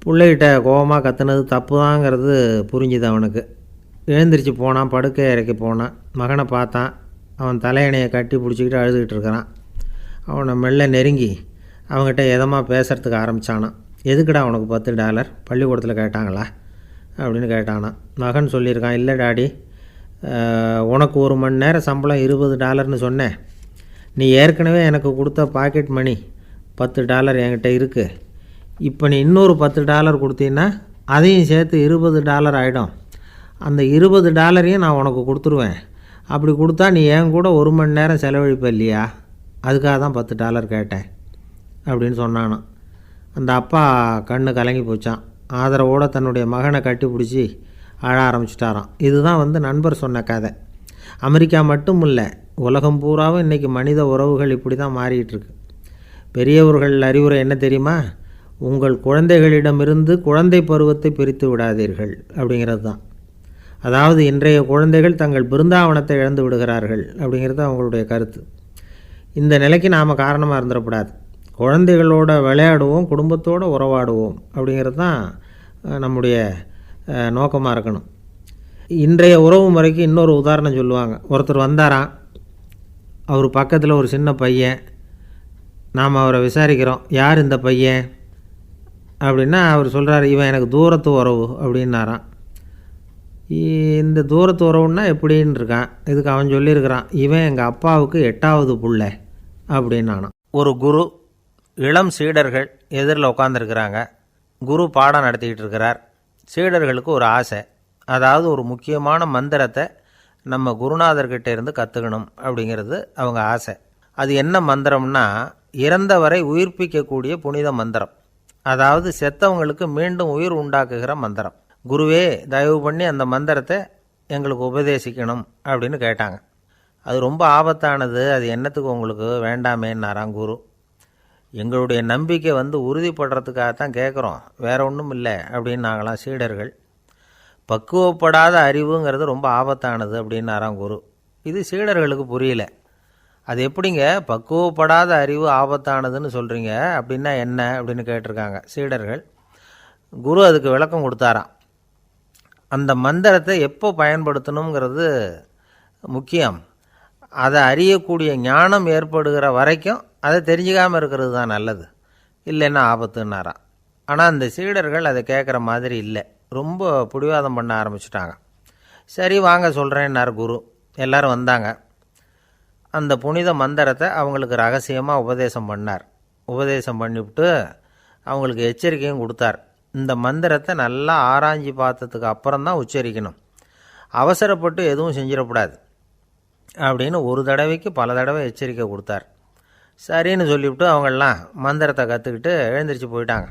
Speaker 2: பிள்ளைகிட்ட கோபமாக கத்துனது தப்பு தாங்கிறது புரிஞ்சுது அவனுக்கு. எழுந்திரிச்சு போனான், படுக்கை இறக்கி போனான். மகனை பார்த்தான். அவன் தலையணையை கட்டி பிடிச்சிக்கிட்டு அழுதுகிட்டு இருக்கிறான். அவனை மெல்ல நெருங்கி அவங்ககிட்ட எதமாக பேசுகிறதுக்கு ஆரம்பித்தானான். எதுக்குடா உனக்கு $10 பள்ளிக்கூடத்தில் கேட்டாங்களா அப்படின்னு கேட்டானான். மகன் சொல்லியிருக்கான், இல்லை டாடி, உனக்கு 1 மணி நேரம் சம்பளம் $20ன்னு சொன்னேன். நீ ஏற்கனவே எனக்கு கொடுத்த பாக்கெட் மணி $10 என்கிட்ட இருக்குது. இப்போ நீ இன்னொரு $10 கொடுத்தீங்கன்னா அதையும் சேர்த்து $20 ஆகிடும். அந்த $20 நான் உனக்கு கொடுத்துருவேன். அப்படி கொடுத்தா நீ என் கூட 1 மணி நேரம் செலவழிப்ப இல்லையா, அதுக்காக தான் $10 கேட்டேன் அப்படின்னு சொன்னானோ. அந்த அப்பா கண்ணு கலங்கி போச்சான். ஆதரவோடு தன்னுடைய மகனை கட்டி பிடிச்சி அழ ஆரம்பிச்சிட்டாராம். இதுதான் நண்பர் சொன்ன கதை. அமெரிக்கா மட்டும் இல்லை, உலகம் பூராவும் இன்றைக்கி மனித உறவுகள் இப்படி தான் மாறிட்டுருக்கு. பெரியவர்கள் அறிவுரை என்ன தெரியுமா, உங்கள் குழந்தைகளிடமிருந்து குழந்தை பருவத்தை பிரித்து விடாதீர்கள் அப்படிங்கிறது தான். அதாவது இன்றைய குழந்தைகள் தங்கள் பிருந்தாவனத்தை இழந்து விடுகிறார்கள் அப்படிங்கிறது அவங்களுடைய கருத்து. இந்த நிலைக்கு நாம் காரணமாக இருந்துடக்கூடாது. குழந்தைகளோட விளையாடுவோம், குடும்பத்தோடு உறவாடுவோம் அப்படிங்கிறது தான் நம்முடைய நோக்கமாக இருக்கணும். இன்றைய உறவு முறைக்கு இன்னொரு உதாரணம் சொல்லுவாங்க. ஒருத்தர் வந்தாராம், அவர் பக்கத்தில் ஒரு சின்ன பையன். நாம் அவரை விசாரிக்கிறோம், யார் இந்த பையன் அப்படின்னா அவர் சொல்கிறார், இவன் எனக்கு தூரத்து உறவு அப்படின்னாராம். இந்த தூரத்து உறவுன்னா எப்படின்னு இருக்கான். இதுக்கு அவன் சொல்லியிருக்கிறான், இவன் எங்கள் அப்பாவுக்கு 8வது புள்ளை அப்படின்னானான். ஒரு குரு, இளம் சீடர்கள் எதிரில் உட்காந்துருக்கிறாங்க. குரு பாடம் நடத்திக்கிட்டு இருக்கிறார். சீடர்களுக்கு ஒரு ஆசை, அதாவது ஒரு முக்கியமான மந்திரத்தை நம்ம குருநாதர்கிட்ட இருந்து கற்றுக்கணும் அப்படிங்கிறது அவங்க ஆசை. அது என்ன மந்திரம்னா, இறந்தவரை உயிர்ப்பிக்கக்கூடிய புனித மந்திரம். அதாவது செத்தவங்களுக்கு மீண்டும் உயிர் உண்டாக்குகிற மந்திரம். குருவே தயவு பண்ணி அந்த மந்திரத்தை எங்களுக்கு உபதேசிக்கணும் அப்படின்னு கேட்டாங்க. அது ரொம்ப ஆபத்தானது, அது என்னத்துக்கு உங்களுக்கு வேண்டாமேன்னாராம் குரு. எங்களுடைய நம்பிக்கை உறுதிப்படுறதுக்காகத்தான் கேட்குறோம், வேற ஒன்றும் இல்லை அப்படின்னாங்களாம் சீடர்கள். பக்குவப்படாத அறிவுங்கிறது ரொம்ப ஆபத்தானது அப்படின்னாராம் குரு. இது சீடர்களுக்கு புரியல. அது எப்படிங்க பக்குவப்படாத அறிவு ஆபத்தானதுன்னு சொல்கிறீங்க, அப்படின்னா என்ன அப்படின்னு கேட்டிருக்காங்க சீடர்கள். குரு அதுக்கு விளக்கம் கொடுத்தாராம். அந்த மந்திரத்தை எப்போ பயன்படுத்தணுங்கிறது முக்கியம். அதை அறியக்கூடிய ஞானம் ஏற்படுகிற வரைக்கும் அதை தெரிஞ்சுக்காமல் இருக்கிறது தான் நல்லது, இல்லைன்னா ஆபத்துன்னாராம். ஆனால் அந்த சீடர்கள் அதை கேட்குற மாதிரி இல்லை, ரொம்ப பிடிவாதம் பண்ண ஆரம்பிச்சிட்டாங்க. சரி வாங்க சொல்கிறேன்னார் குரு. எல்லோரும் வந்தாங்க. அந்த புனித மந்திரத்தை அவங்களுக்கு ரகசியமாக உபதேசம் பண்ணார். உபதேசம் பண்ணிவிட்டு அவங்களுக்கு எச்சரிக்கையும் கொடுத்தார். இந்த மந்திரத்தை நல்லா ஆராய்ச்சி பார்த்ததுக்கு அப்புறம்தான் உச்சரிக்கணும், அவசரப்பட்டு எதுவும் செஞ்சிடக்கூடாது அப்படின்னு ஒரு தடவைக்கு பல தடவை எச்சரிக்கை கொடுத்தார். சரின்னு சொல்லிவிட்டு அவங்கெல்லாம் மந்திரத்தை கற்றுக்கிட்டு எழுந்திரிச்சு போயிட்டாங்க.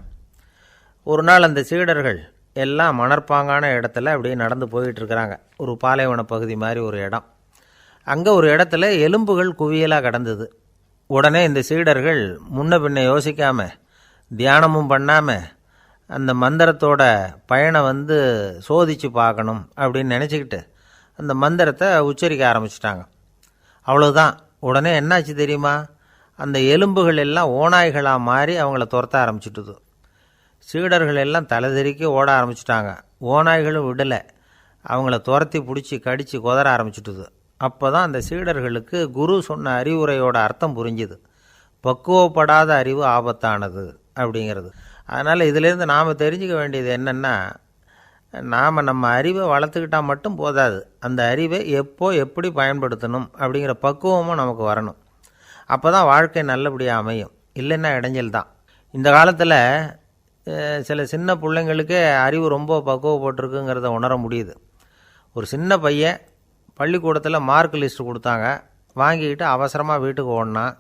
Speaker 2: ஒரு நாள் அந்த சீடர்கள் எல்லாம் மணற்பாங்கான இடத்துல அப்படியே நடந்து போயிட்டுருக்குறாங்க. ஒரு பாலைவன பகுதி மாதிரி ஒரு இடம். அங்கே ஒரு இடத்துல எலும்புகள் குவியலாக கிடந்தது. உடனே இந்த சீடர்கள் முன்ன பின்ன யோசிக்காமல், தியானமும் பண்ணாமல், அந்த மந்திரத்தோட பயனை சோதித்து பார்க்கணும் அப்படின்னு நினச்சிக்கிட்டு அந்த மந்திரத்தை உச்சரிக்க ஆரம்பிச்சிட்டாங்க. அவ்வளோதான். உடனே என்னாச்சு தெரியுமா? அந்த எலும்புகள் எல்லாம் ஓநாய்களாக மாறி அவங்கள துரத்த ஆரம்பிச்சுட்டுது. சீடர்கள் எல்லாம் தலைதெறிக்க ஓட ஆரம்பிச்சிட்டாங்க. ஓநாய்களும் விடலை, அவங்கள துரத்தி பிடிச்சி கடித்து குதற ஆரம்பிச்சுட்டுது. அப்போ தான் அந்த சீடர்களுக்கு குரு சொன்ன அறிவுரையோட அர்த்தம் புரிஞ்சுது. பக்குவப்படாத அறிவு ஆபத்தானது அப்படிங்கிறது. அதனால் இதிலேருந்து நாம் தெரிஞ்சுக்க வேண்டியது என்னென்னா, நாம் நம்ம அறிவை வளர்த்துக்கிட்டால் மட்டும் போதாது, அந்த அறிவை எப்போ எப்படி பயன்படுத்தணும் அப்படிங்கிற பக்குவமும் நமக்கு வரணும். அப்போ தான் வாழ்க்கை நல்லபடியாக அமையும். இல்லைன்னா இடைஞ்சல் தான். இந்த காலத்தில் சில சின்ன பிள்ளைங்களுக்கே அறிவு ரொம்ப பக்குவப்பட்டிருக்குங்கிறத உணர முடியுது. ஒரு சின்ன பையன் பள்ளிக்கூடத்தில் மார்க் லிஸ்ட்டு கொடுத்தாங்க, வாங்கிக்கிட்டு அவசரமாக வீட்டுக்கு ஓடினான்.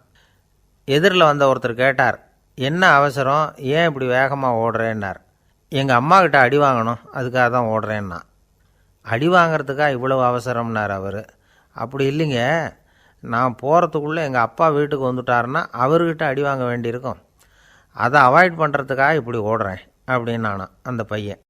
Speaker 2: எதிரில் வந்த ஒருத்தர் கேட்டார், என்ன அவசரம், ஏன் இப்படி வேகமாக ஓடுறேன்னார். எங்கள் அம்மாக்கிட்ட அடி வாங்கணும், அதுக்காக தான் ஓடுறேன்னா. அடி வாங்கிறதுக்காக இவ்வளவு அவசரம்னார் அவர். அப்படி இல்லைங்க, நான் போகிறதுக்குள்ளே எங்கள் அப்பா வீட்டுக்கு வந்துட்டாருன்னா அவர்கிட்ட அடி வாங்க வேண்டியிருக்கும், அதை அவாய்ட் பண்ணுறதுக்காக இப்படி ஓடுறேன் அப்படின்னு நானா அந்த பையன்.